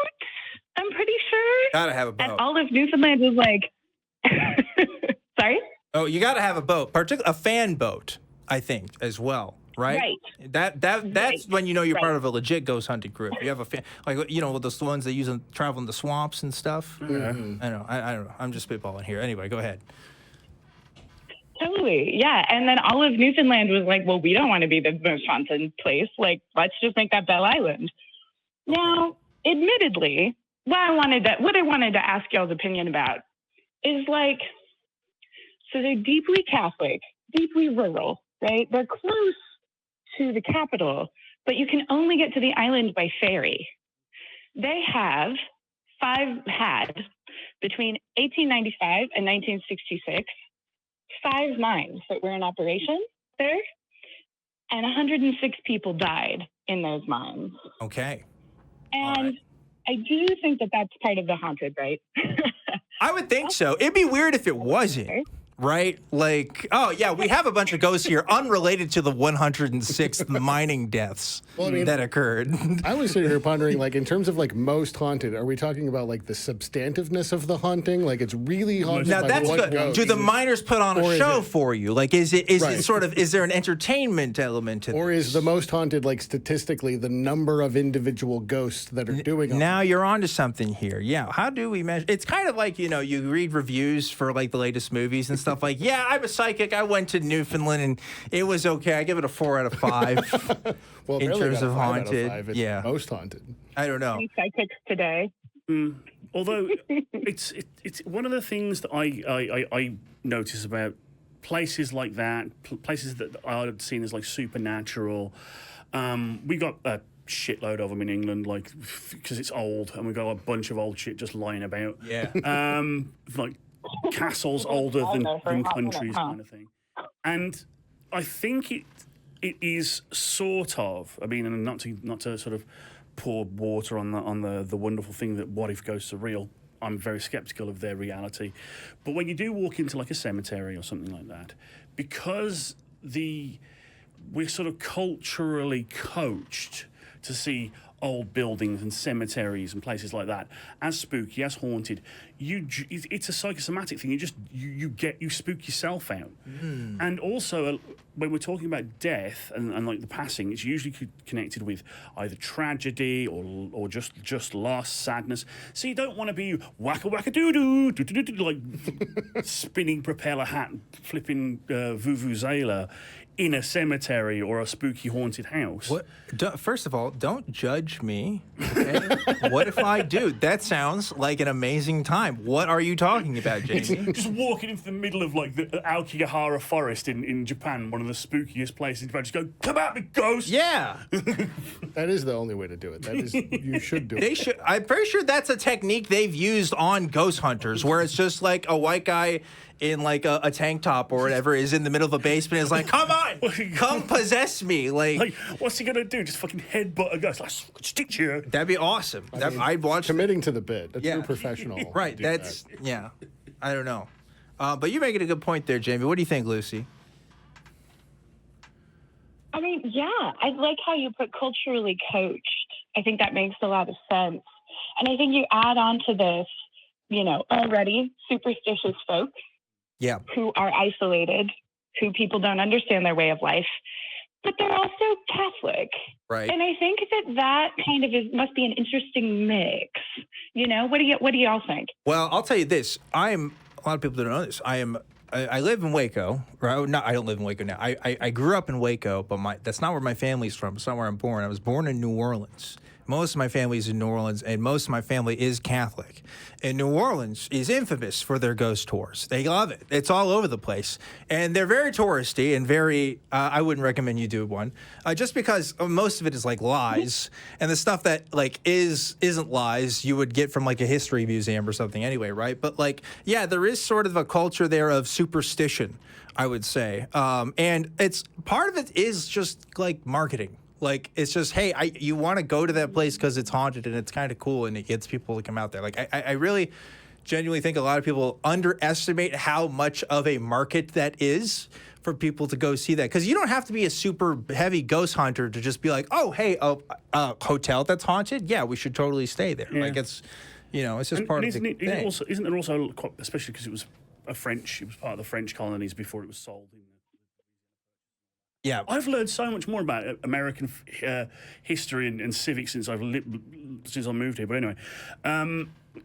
Speaker 11: I'm pretty sure.
Speaker 1: Gotta have a boat.
Speaker 11: And all of Newfoundland was like, sorry?
Speaker 1: Oh, you gotta have a boat, particularly a fan boat, I think, as well, right?
Speaker 11: Right.
Speaker 1: That's when you know you're part of a legit ghost hunting crew. If you have a fan, like those ones they use in travel in the swamps and stuff.
Speaker 9: Mm-hmm.
Speaker 1: I know. I don't know. I'm just spitballing here. Anyway, go ahead.
Speaker 11: Totally, yeah. And then all of Newfoundland was like, well, we don't want to be the most haunted place. Like, let's just make that Belle Island. Now, admittedly, what I wanted to ask y'all's opinion about is like, so they're deeply Catholic, deeply rural, right? They're close to the capital, but you can only get to the island by ferry. They had between 1895 and 1966, 5 mines that were in operation there, and 106 people died in those mines.
Speaker 1: Okay.
Speaker 11: And I do think that that's part of the haunted, right?
Speaker 1: I would think so. It'd be weird if it wasn't. Right? Like, oh, yeah, we have a bunch of ghosts here unrelated to the 106th mining deaths that occurred.
Speaker 9: I was sitting here pondering, like, in terms of, like, most haunted, are we talking about, like, the substantiveness of the haunting? Like, it's really haunted
Speaker 1: now,
Speaker 9: by
Speaker 1: that's
Speaker 9: one
Speaker 1: good.
Speaker 9: ghost?
Speaker 1: Do the miners put on a show for you? Like, is it sort of, is there an entertainment element to this?
Speaker 9: Or is the most haunted, like, statistically, the number of individual ghosts that are doing it?
Speaker 1: Now you're onto something here. Yeah. How do we measure? It's kind of like, you read reviews for, like, the latest movies and stuff. Like, yeah, I'm a psychic. I went to Newfoundland and it was okay. I give it a 4 out of 5
Speaker 9: well,
Speaker 1: in terms of haunted.
Speaker 9: It's most haunted.
Speaker 1: I don't know.
Speaker 11: Psychics today.
Speaker 10: Although it's one of the things that I notice about places like that, places that are seen as like supernatural. We got a shitload of them in England, like because it's old, and we got a bunch of old shit just lying about.
Speaker 1: Yeah.
Speaker 10: Like castles older than countries, kind of thing. And I think it is sort of. I mean, and not to sort of pour water on the wonderful thing that what if ghosts are real. I'm very skeptical of their reality. But when you do walk into like a cemetery or something like that, because we're sort of culturally coached to see old buildings and cemeteries and places like that as spooky, as haunted, it's a psychosomatic thing. You spook yourself out. And also, when we're talking about death and like the passing, it's usually connected with either tragedy or just loss, sadness. So you don't want to be wacka wacka doo doo like spinning propeller hat, flipping vuvuzela in a cemetery or a spooky haunted house.
Speaker 1: First of all, don't judge me. Okay? What if I do? That sounds like an amazing time. What are you talking about, Jamie?
Speaker 10: Just walking into the middle of like the Aokigahara forest in Japan, one of the spookiest places in Japan. Just go, come at me, ghost!
Speaker 1: Yeah.
Speaker 9: That is the only way to do it. That is, you should do it.
Speaker 1: I'm pretty sure that's a technique they've used on ghost hunters, where it's just like a white guy in like a tank top or whatever is in the middle of a basement and is like, come on, come possess me. Like
Speaker 10: what's he gonna do? Just fucking headbutt a ghost? Like, stick to you.
Speaker 1: That'd be awesome. I'd watch.
Speaker 9: Committing to the bit. A true professional.
Speaker 1: Right. That's yeah. I don't know. But you're making a good point there, Jamie. What do you think, Lucy?
Speaker 11: I mean, yeah, I like how you put culturally coached. I think that makes a lot of sense. And I think you add on to this, already superstitious folk.
Speaker 1: Yeah.
Speaker 11: Who are isolated, who people don't understand their way of life, but they're also Catholic.
Speaker 1: Right.
Speaker 11: And I think that kind of must be an interesting mix. What do y'all think?
Speaker 1: Well, I'll tell you this. A lot of people don't know this. I live in Waco. Right? No, I don't live in Waco now. I grew up in Waco, but that's not where my family's from. It's not where I'm born. I was born in New Orleans. Most of my family is in New Orleans, and most of my family is Catholic. And New Orleans is infamous for their ghost tours. They love it. It's all over the place. And they're very touristy and very, I wouldn't recommend you do one, just because most of it is like lies. And the stuff that like isn't lies, you would get from like a history museum or something anyway, right? But like, yeah, there is sort of a culture there of superstition, I would say. And it's part of it is just like marketing. Like, it's just, hey, you want to go to that place because it's haunted and it's kind of cool and it gets people to come out there. Like, I really genuinely think a lot of people underestimate how much of a market that is for people to go see that. Because you don't have to be a super heavy ghost hunter to just be like, oh, hey, a hotel that's haunted? Yeah, we should totally stay there. Yeah. Like, it's, it's just part of the thing.
Speaker 10: Isn't there also, especially because it was part of the French colonies before it was sold in
Speaker 1: Yeah,
Speaker 10: I've learned so much more about American history and civics since I moved here. But anyway,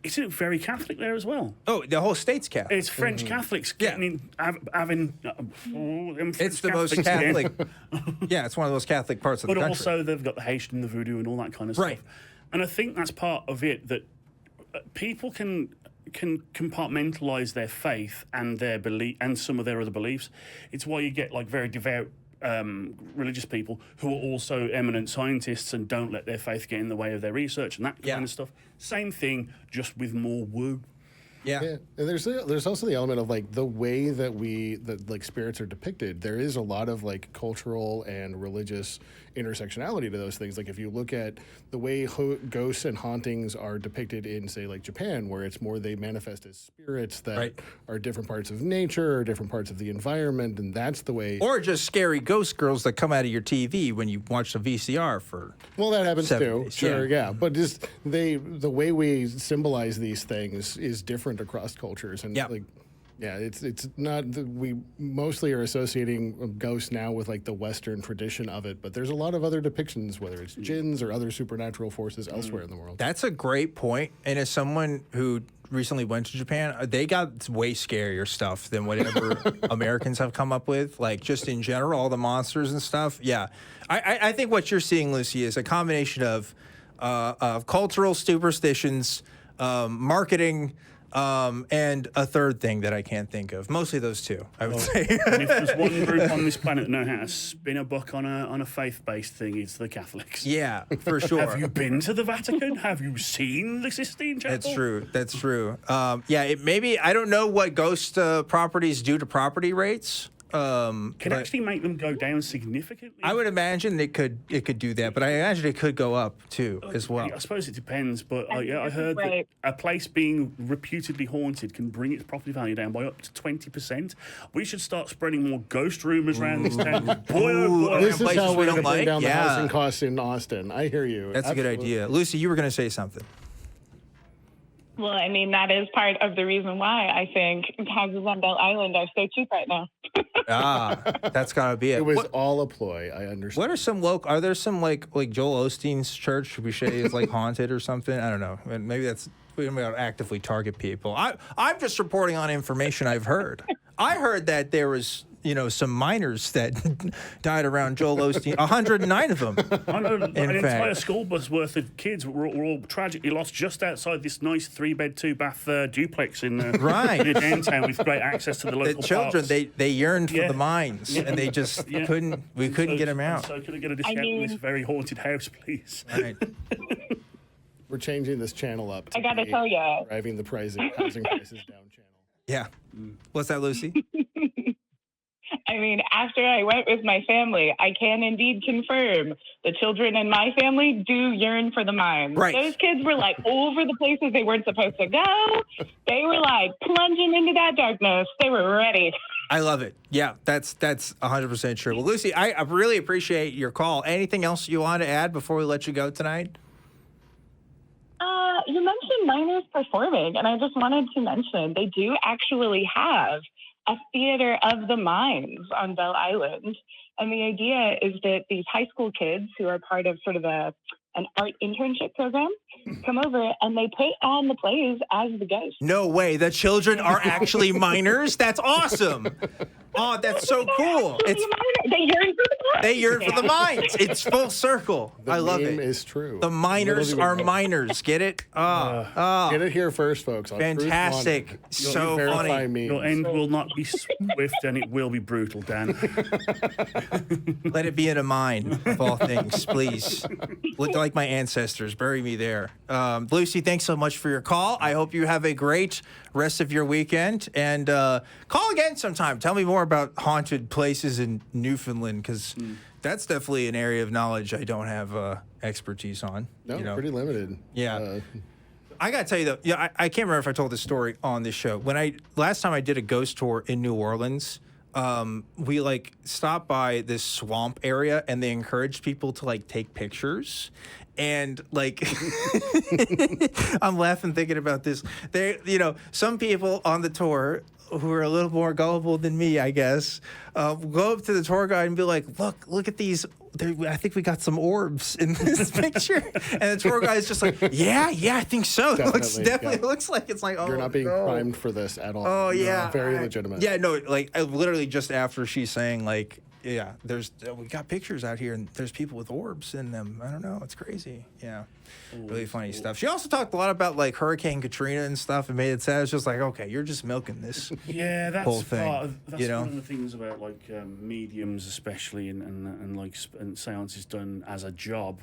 Speaker 10: isn't it very Catholic there as well?
Speaker 1: Oh, the whole state's Catholic.
Speaker 10: It's French Catholics getting having.
Speaker 1: It's the most Catholic. Yeah, it's one of the most Catholic parts of the country.
Speaker 10: But also they've got the Haitian, the voodoo, and all that kind of stuff.
Speaker 1: Right.
Speaker 10: And I think that's part of it, that people can compartmentalize their faith and their belief and some of their other beliefs. It's why you get like very devout religious people who are also eminent scientists and don't let their faith get in the way of their research and that kind of stuff. Same thing, just with more woo.
Speaker 1: Yeah.
Speaker 9: And there's also the element of like the way that like spirits are depicted. There is a lot of like cultural and religious intersectionality to those things. Like if you look at the way ghosts and hauntings are depicted in, say, like Japan, where it's more they manifest as spirits that are different parts of nature or different parts of the environment, and that's the way.
Speaker 1: Or just scary ghost girls that come out of your TV when you watch the VCR for.
Speaker 9: Well, that happens too.
Speaker 1: Days.
Speaker 9: Sure, yeah. But just the way we symbolize these things is different across cultures, and like. Yeah, it's not we mostly are associating ghosts now with like the Western tradition of it, but there's a lot of other depictions, whether it's jinns or other supernatural forces elsewhere in the world.
Speaker 1: That's a great point. And as someone who recently went to Japan, they got way scarier stuff than whatever Americans have come up with. Like just in general, all the monsters and stuff. Yeah, I think what you're seeing, Lucy, is a combination of cultural superstitions, marketing. And a third thing that I can't think of. Mostly those two, I would say.
Speaker 10: And if there's one group on this planet that know how to spin a buck on a faith-based thing, it's the Catholics.
Speaker 1: Yeah, for sure.
Speaker 10: Have you been to the Vatican? Have you seen the Sistine Chapel?
Speaker 1: That's true. Yeah, maybe I don't know what ghost properties do to property rates.
Speaker 10: Can actually make them go down significantly.
Speaker 1: I would imagine it could do that, but I imagine it could go up too as well.
Speaker 10: I suppose it depends, but I heard that a place being reputedly haunted can bring its property value down by up to 20%. We should start spreading more ghost rumors around this town.
Speaker 9: This is how we're going to bring down the housing costs in Austin. I hear you.
Speaker 1: That's a good idea. Lucy, you were going to say something.
Speaker 11: Well, I mean, that is part of the reason why I think houses on Belle Island are so cheap right now.
Speaker 1: That's gotta be it.
Speaker 9: It was all a ploy. I understand.
Speaker 1: What are some Are there some like Joel Osteen's church? Boucher is like haunted or something? I don't know. Maybe we don't actively target people. I'm just reporting on information I've heard. I heard that there was some minors that died around Joel Osteen. 109 of them.
Speaker 10: An entire school bus worth of kids were all tragically lost just outside this nice 3-bed, 2-bath duplex in downtown with great access to the local
Speaker 1: children.
Speaker 10: parks.
Speaker 1: They yearned for the mines, and they just couldn't. We couldn't get them out.
Speaker 10: So could I get a discount on this very haunted house, please?
Speaker 1: Right.
Speaker 9: We're changing this channel up.
Speaker 11: I gotta tell you,
Speaker 9: driving the housing prices down channel.
Speaker 1: Yeah. What's that, Lucy?
Speaker 11: I mean, after I went with my family, I can indeed confirm the children in my family do yearn for the mines.
Speaker 1: Right.
Speaker 11: Those kids were like over the places they weren't supposed to go. They were like plunging into that darkness. They were ready.
Speaker 1: I love it. Yeah, that's 100% true. Well, Lucy, I really appreciate your call. Anything else you want to add before we let you go tonight?
Speaker 11: You mentioned minors performing, and I just wanted to mention they do actually have a theater of the minds on Belle Island. And the idea is that these high school kids who are part of sort of an art internship program come over and they put on the plays as the ghosts.
Speaker 1: No way. The children are actually minors? That's awesome. Oh, that's so cool. They yearn for the mines. It's full circle. I love it.
Speaker 9: The name is true.
Speaker 1: The miners are minors. Get it?
Speaker 9: Get it here first, folks.
Speaker 1: Fantastic. So funny.
Speaker 10: Your end will not be swift and it will be brutal, Dan.
Speaker 1: Let it be in a mine, of all things, please. Look like my ancestors. Bury me there. Lucy, thanks so much for your call. I hope you have a great rest of your weekend. And call again sometime. Tell me more about haunted places in Newfoundland, because that's definitely an area of knowledge I don't have expertise on.
Speaker 9: No, pretty limited.
Speaker 1: Yeah. I gotta tell you though, I can't remember if I told this story on this show. Last time I did a ghost tour in New Orleans, we stopped by this swamp area and they encouraged people to take pictures. And I'm laughing thinking about this. Some people on the tour who are a little more gullible than me, I guess, go up to the tour guide and be like, look at these. I think we got some orbs in this picture. And the tour guide is just like, yeah, I think so. Definitely looks like it's like, oh,
Speaker 9: you're not being primed for this at all.
Speaker 1: Oh, yeah.
Speaker 9: Very legitimate.
Speaker 1: Yeah, no, literally just after she's saying yeah, we got pictures out here and there's people with orbs in them. I don't know. It's crazy. Yeah. Really funny stuff. She also talked a lot about Hurricane Katrina and stuff and made it sound just like, okay, you're just milking this whole thing.
Speaker 10: That's one of the things about mediums especially and seances done as a job.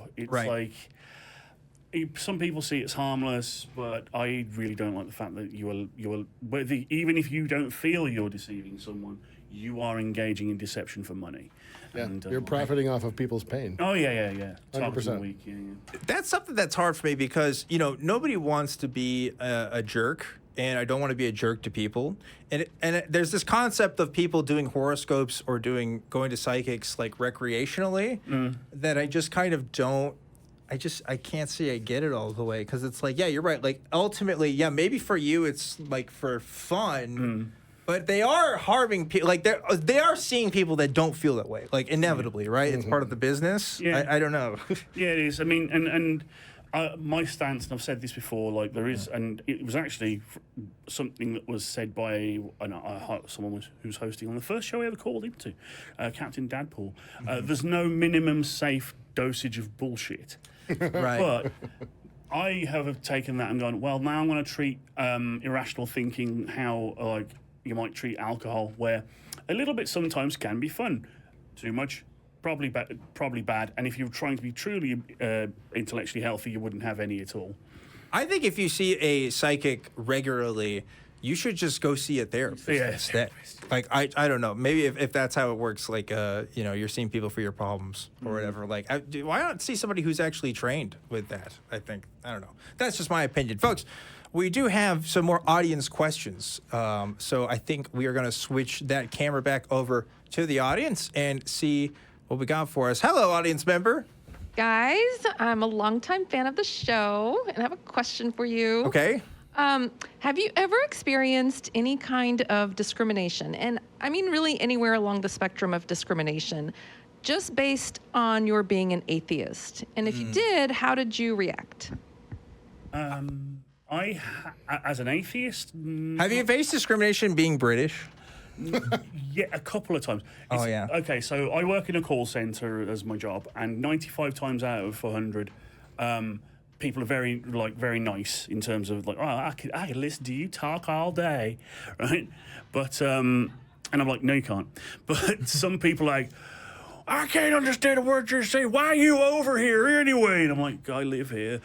Speaker 10: It's some people see it's harmless, but I really don't like the fact that even if you don't feel you're deceiving someone, you are engaging in deception for money.
Speaker 9: Yeah, and, you're profiting off of people's pain.
Speaker 10: Oh, yeah.
Speaker 9: 100%.
Speaker 1: That's something that's hard for me because, nobody wants to be a jerk, and I don't want to be a jerk to people. And there's this concept of people doing horoscopes or going to psychics recreationally that I just kind of don't. I can't say I get it all the way because it's yeah, you're right. Ultimately, yeah, maybe for you it's for fun. But they are harming people. They are seeing people that don't feel that way. Inevitably, right? It's part of the business.
Speaker 10: Yeah.
Speaker 1: I don't know.
Speaker 10: Yeah, it is. I mean, and my stance, and I've said this before. There is, and it was actually something that was said by someone who's hosting on the first show I ever called into, Captain Dadpool. There's no minimum safe dosage of bullshit.
Speaker 1: Right.
Speaker 10: But I have taken that and gone, well, now I'm going to treat irrational thinking how you might treat alcohol, where a little bit sometimes can be fun. Too much, probably bad. And if you're trying to be truly intellectually healthy, you wouldn't have any at all.
Speaker 1: I think if you see a psychic regularly, you should just go see a therapist instead. Like, I don't know. Maybe if that's how it works, like, you're seeing people for your problems or whatever. Like, why not see somebody who's actually trained with that? I don't know. That's just my opinion. Folks, we do have some more audience questions. So I think we are going to switch that camera back over to the audience and see what we got for us. Hello, audience member.
Speaker 12: Guys, I'm a longtime fan of the show, and I have a question for you.
Speaker 1: Okay.
Speaker 12: Have you ever experienced any kind of discrimination? And I mean really anywhere along the spectrum of discrimination, just based on your being an atheist. And if you did, how did you react?
Speaker 10: As an atheist...
Speaker 1: Have you faced discrimination being British?
Speaker 10: Yeah, a couple of times. Okay, so I work in a call center as my job, and 95 times out of 100, people are very nice in terms of like, oh, I could listen to you talk all day, right? But and I'm like, no, you can't. But some people are like, I can't understand a word you're saying. Why are you over here anyway? And I'm like, I live here.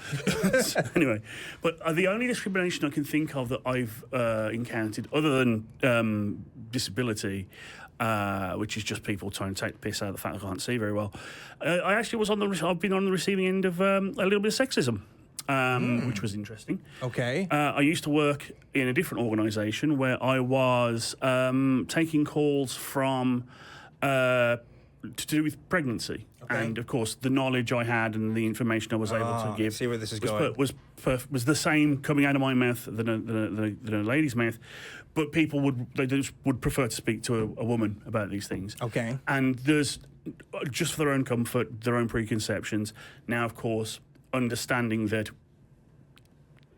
Speaker 10: So anyway, but the only discrimination I can think of that I've encountered, other than disability, which is just people trying to take the piss out of the fact I can't see very well, I actually I've been on the receiving end of a little bit of sexism. Which was interesting.
Speaker 1: Okay.
Speaker 10: I used to work in a different organisation where I was taking calls from to do with pregnancy. Okay. And of course, the knowledge I had and the information I was able to give.
Speaker 1: See where this is going.
Speaker 10: Was the same coming out of my mouth than a lady's mouth, but people would prefer to speak to a woman about these things.
Speaker 1: Okay.
Speaker 10: And there's just for their own comfort, their own preconceptions. Now, of course, understanding that.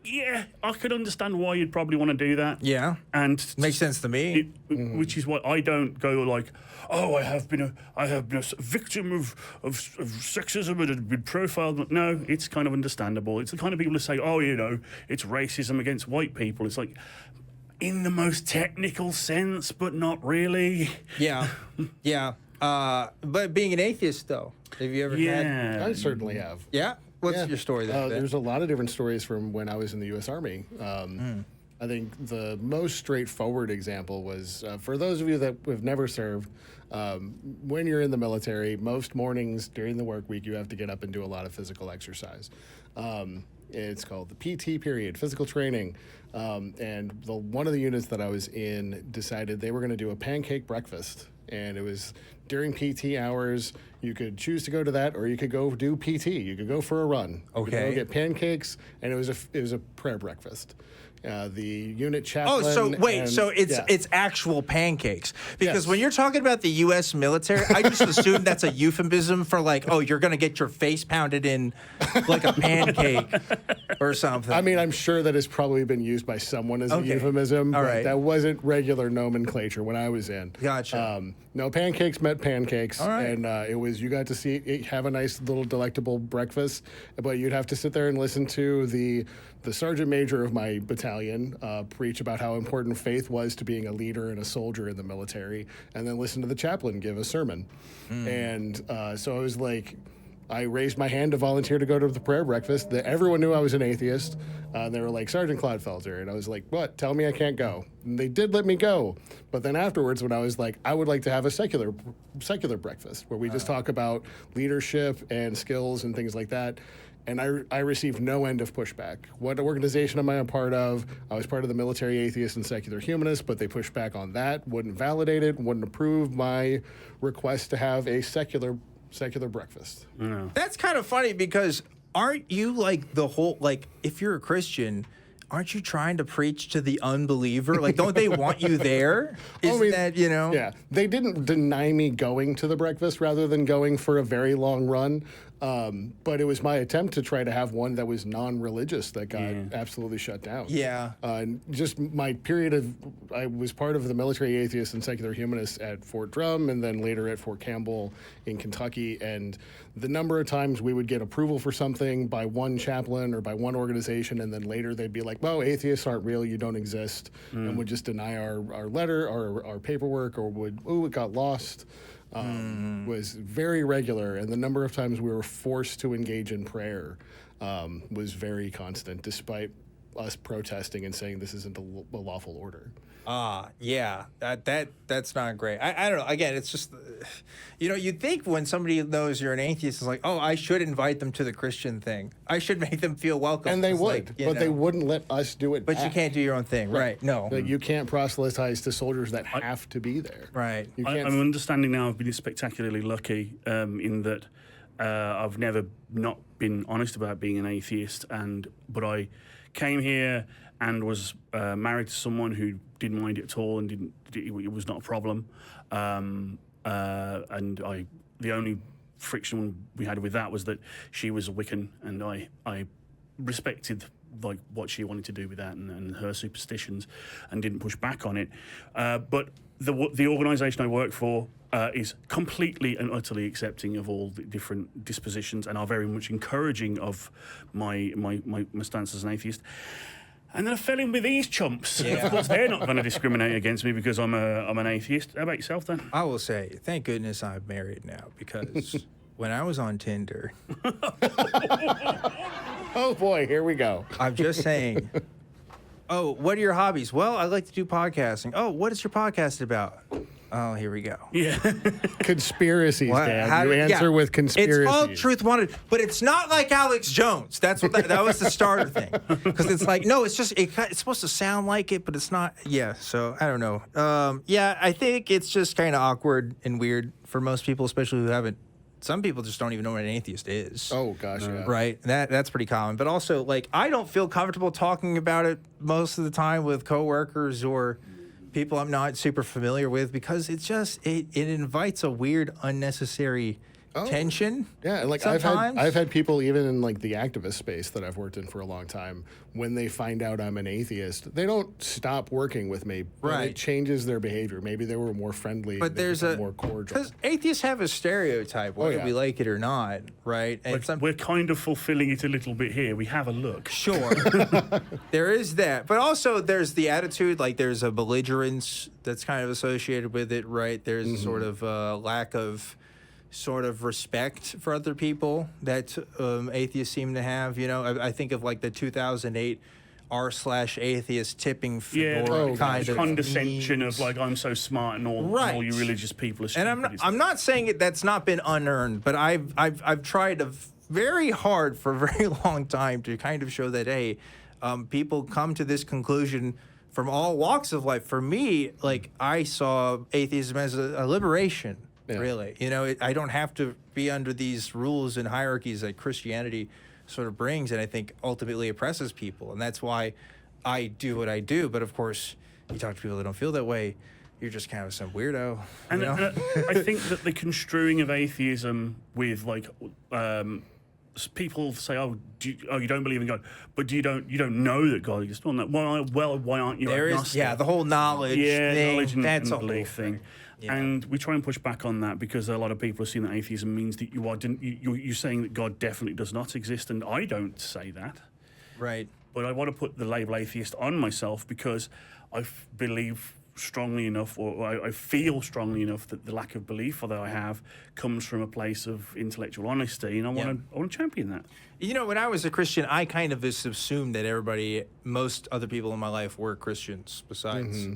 Speaker 10: Yeah, I could understand why you'd probably want to do that.
Speaker 1: Yeah,
Speaker 10: and
Speaker 1: makes sense to me.
Speaker 10: Which is why I don't go like, oh, I have been a victim of sexism and have been profiled. No, it's kind of understandable. It's the kind of people who say, oh, it's racism against white people. It's like, in the most technical sense, but not really.
Speaker 1: Yeah, yeah. But being an atheist, though, have you ever had?
Speaker 9: I certainly have.
Speaker 1: Yeah. What's your story there?
Speaker 9: There's a lot of different stories from when I was in the U.S. Army. I think the most straightforward example was, for those of you that have never served, when you're in the military, most mornings during the work week, you have to get up and do a lot of physical exercise. It's called the PT period, physical training. And one of the units that I was in decided they were going to do a pancake breakfast. And it was during PT hours. You could choose to go to that, or you could go do PT. You could go for a run.
Speaker 1: Okay.
Speaker 9: You could go get pancakes, and it was a prayer breakfast. The unit chaplain.
Speaker 1: Oh, so wait, so it's actual pancakes, because when you're talking about the U.S. military, I just assume that's a euphemism for like, oh, you're gonna get your face pounded in like a pancake or something.
Speaker 9: I mean, I'm sure that has probably been used by someone as a euphemism, but that wasn't regular nomenclature when I was in.
Speaker 1: Gotcha.
Speaker 9: No, pancakes meant pancakes,
Speaker 1: right.
Speaker 9: and it was you got to have a nice little delectable breakfast, but you'd have to sit there and listen to the sergeant major of my battalion preach about how important faith was to being a leader and a soldier in the military, and then listen to the chaplain give a sermon. And so I was like, I raised my hand to volunteer to go to the prayer breakfast. Everyone knew I was an atheist. They were like, Sergeant Clodfelter. And I was like, what? Tell me I can't go. And they did let me go. But then afterwards, when I was like, I would like to have a secular breakfast where we just talk about leadership and skills and things like that. And I received no end of pushback. What organization am I a part of? I was part of the Military Atheists and Secular Humanists, but they pushed back on that, wouldn't validate it, wouldn't approve my request to have a secular breakfast.
Speaker 1: That's kind of funny, because aren't you like the whole, like, if you're a Christian, aren't you trying to preach to the unbeliever? Like, don't they want you there? Isn't that,
Speaker 9: Yeah. They didn't deny me going to the breakfast rather than going for a very long run. But it was my attempt to try to have one that was non-religious that got absolutely shut down.
Speaker 1: Yeah.
Speaker 9: Just my period of, I was part of the Military Atheists and Secular Humanists at Fort Drum, and then later at Fort Campbell in Kentucky. And the number of times we would get approval for something by one chaplain or by one organization, and then later they'd be like, well, atheists aren't real, you don't exist, and would just deny our letter, our paperwork, or it got lost. Was very regular, and the number of times we were forced to engage in prayer was very constant, despite us protesting and saying this isn't a lawful order.
Speaker 1: Yeah, that's not great. I don't know. Again, it's just, you'd think when somebody knows you're an atheist, it's like, oh, I should invite them to the Christian thing. I should make them feel welcome.
Speaker 9: And they would, but they wouldn't let us do it.
Speaker 1: But you can't do your own thing, right? No.
Speaker 9: Like, you can't proselytize to soldiers that have to be there.
Speaker 1: Right.
Speaker 10: I'm understanding now I've been spectacularly lucky in that I've never not been honest about being an atheist, but I came here and was married to someone who didn't mind it at all and it was not a problem. And the only friction we had with that was that she was a Wiccan, and I respected like what she wanted to do with that and her superstitions, and didn't push back on it. But the organisation I work for is completely and utterly accepting of all the different dispositions and are very much encouraging of my stance as an atheist. And then I fell in with these chumps. Yeah. Of course, they're not going to discriminate against me because I'm an atheist. How about yourself, then?
Speaker 1: I will say, thank goodness I'm married now, because when I was on Tinder...
Speaker 9: Oh, boy, here we go.
Speaker 1: I'm just saying... Oh, what are your hobbies? Well, I like to do podcasting. Oh, what is your podcast about? Oh, here we go.
Speaker 10: Yeah.
Speaker 9: Conspiracies, Dan. You answer with conspiracies.
Speaker 1: It's all truth wanted, but it's not like Alex Jones. That's what that was the starter thing. Because it's like, no, it's just, it's supposed to sound like it, but it's not. Yeah, so I don't know. Yeah, I think it's just kind of awkward and weird for most people, especially who haven't. Some people just don't even know what an atheist is.
Speaker 9: Oh, gosh, yeah.
Speaker 1: Right? That's pretty common. But also, like, I don't feel comfortable talking about it most of the time with coworkers or people I'm not super familiar with, because it's just, it invites a weird, unnecessary tension.
Speaker 9: Yeah, like
Speaker 1: sometimes.
Speaker 9: I've had people even in like the activist space that I've worked in for a long time, when they find out I'm an atheist, they don't stop working with me.
Speaker 1: Right.
Speaker 9: It changes their behavior. Maybe they were more friendly,
Speaker 1: but there's
Speaker 9: more cordial.
Speaker 1: Because atheists have a stereotype, whether we like it or not, right? And
Speaker 10: we're kind of fulfilling it a little bit here. We have a look.
Speaker 1: Sure. There is that. But also there's the attitude, like there's a belligerence that's kind of associated with it, right? There's sort of a lack of sort of respect for other people that atheists seem to have. I think of like the 2008 r/atheist tipping fedora kind of
Speaker 10: condescension of like, I'm so smart and all you religious people are stupid.
Speaker 1: And I'm not saying that's not been unearned, but I've tried very hard for a very long time to kind of show that, hey, people come to this conclusion from all walks of life. For me, like, I saw atheism as a liberation. Yeah. Really, I don't have to be under these rules and hierarchies that Christianity sort of brings, and I think ultimately oppresses people, and that's why I do what I do. But of course, you talk to people that don't feel that way, you're just kind of some weirdo.
Speaker 10: And I think that the construing of atheism with like people say, you don't believe in God, but you don't know that God exists. Well, why aren't you agnostic?
Speaker 1: The whole knowledge thing.
Speaker 10: Knowledge and
Speaker 1: that's
Speaker 10: belief thing. Yeah. And we try and push back on that because a lot of people assume that atheism means that you're saying that God definitely does not exist, and I don't say that.
Speaker 1: Right.
Speaker 10: But I want to put the label atheist on myself because I believe strongly enough, or I feel strongly enough, that the lack of belief that I have comes from a place of intellectual honesty, and I want to champion that.
Speaker 1: When I was a Christian, I kind of just assumed that most other people in my life were Christians besides...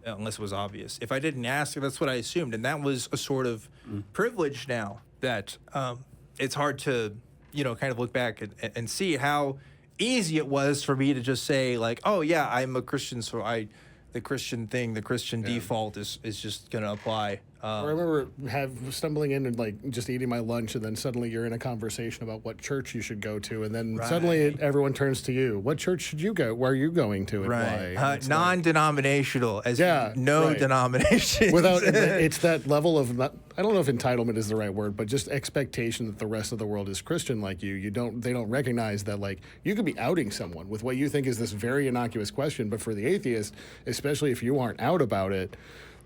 Speaker 1: unless it was obvious. If I didn't ask, that's what I assumed. And that was a sort of privilege now that it's hard to, kind of look back and see how easy it was for me to just say, like, oh, yeah, I'm a Christian, so the Christian thing, the Christian default is just going to apply.
Speaker 9: I remember stumbling in and like just eating my lunch, and then suddenly you're in a conversation about what church you should go to, and then suddenly everyone turns to you. What church should you go? Where are you going to, and why?
Speaker 1: Non-denominational, denomination.
Speaker 9: Without it's that level of I don't know if entitlement is the right word, but just expectation that the rest of the world is Christian like you. They don't recognize that like you could be outing someone with what you think is this very innocuous question, but for the atheist, especially if you aren't out about it,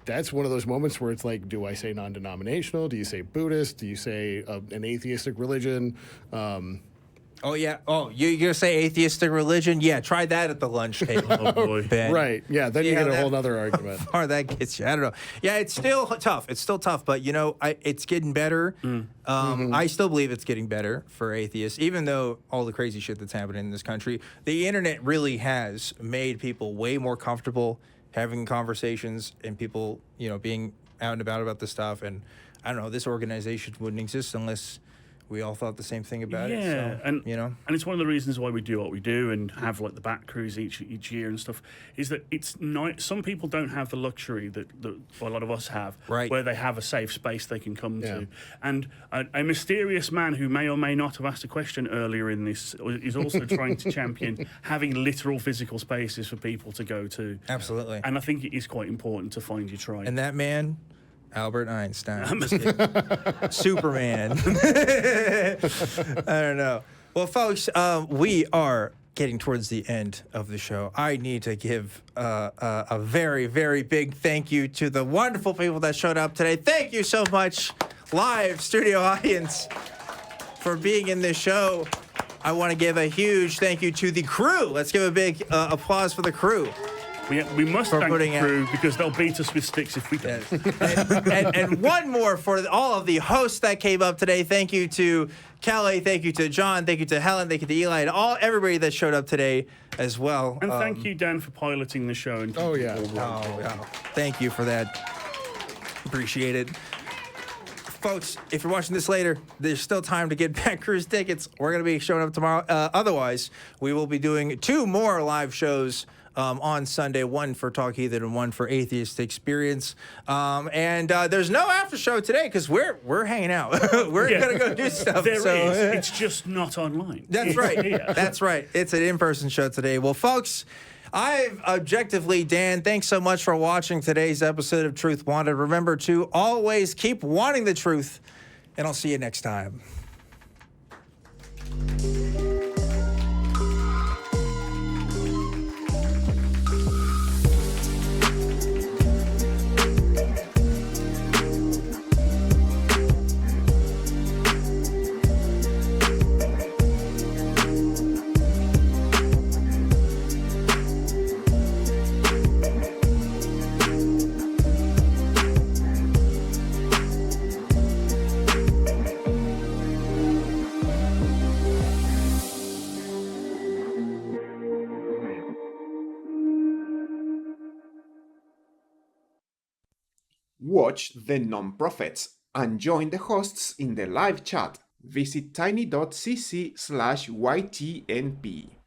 Speaker 9: that's one of those moments where it's like, do I say non-denominational? Do you say Buddhist? Do you say an atheistic religion?
Speaker 1: Oh, yeah. Oh, you're going to say atheistic religion? Yeah, try that at the lunch table.
Speaker 10: Oh, boy.
Speaker 1: Ben.
Speaker 9: Right. Yeah, then you get a whole other argument.
Speaker 1: How far that gets you. I don't know. Yeah, it's still tough. It's still tough, but, it's getting better. I still believe it's getting better for atheists, even though all the crazy shit that's happening in this country. The internet really has made people way more comfortable having conversations and people, being out and about this stuff. And I don't know, this organization wouldn't exist unless we all thought the same thing about it. So,
Speaker 10: and it's one of the reasons why we do what we do and have like the back cruise each year and stuff. Is that it's not, some people don't have the luxury that a lot of us have,
Speaker 1: right,
Speaker 10: where they have a safe space they can come to. And a mysterious man who may or may not have asked a question earlier in this is also trying to champion having literal physical spaces for people to go to.
Speaker 1: Absolutely.
Speaker 10: And I think it is quite important to find your tribe.
Speaker 1: And that man, Albert Einstein. Superman. I don't know. Well, folks, we are getting towards the end of the show. I need to give a very, very big thank you to the wonderful people that showed up today. Thank you so much, live studio audience, for being in this show. I want to give a huge thank you to the crew. Let's give a big applause for the crew.
Speaker 10: We must thank the crew because they'll beat us with sticks if we don't.
Speaker 1: and one more for all of the hosts that came up today. Thank you to Kelly. Thank you to John. Thank you to Helen. Thank you to Eli and everybody that showed up today as well.
Speaker 10: And thank you, Dan, for piloting the show. And
Speaker 1: thank you for that. Appreciate it. Folks, if you're watching this later, there's still time to get back cruise tickets. We're going to be showing up tomorrow. Otherwise, we will be doing 2 more live shows on Sunday, one for Talk Heathen and one for Atheist Experience. And there's no after show today because we're hanging out. We're gonna go do stuff.
Speaker 10: There is. It's just not online.
Speaker 1: That's right. That's right. It's an in-person show today. Well, folks, I've Objectively Dan. Thanks so much for watching today's episode of Truth Wanted. Remember to always keep wanting the truth, and I'll see you next time.
Speaker 13: Watch the non-profits and join the hosts in the live chat. Visit tiny.cc/YTNP.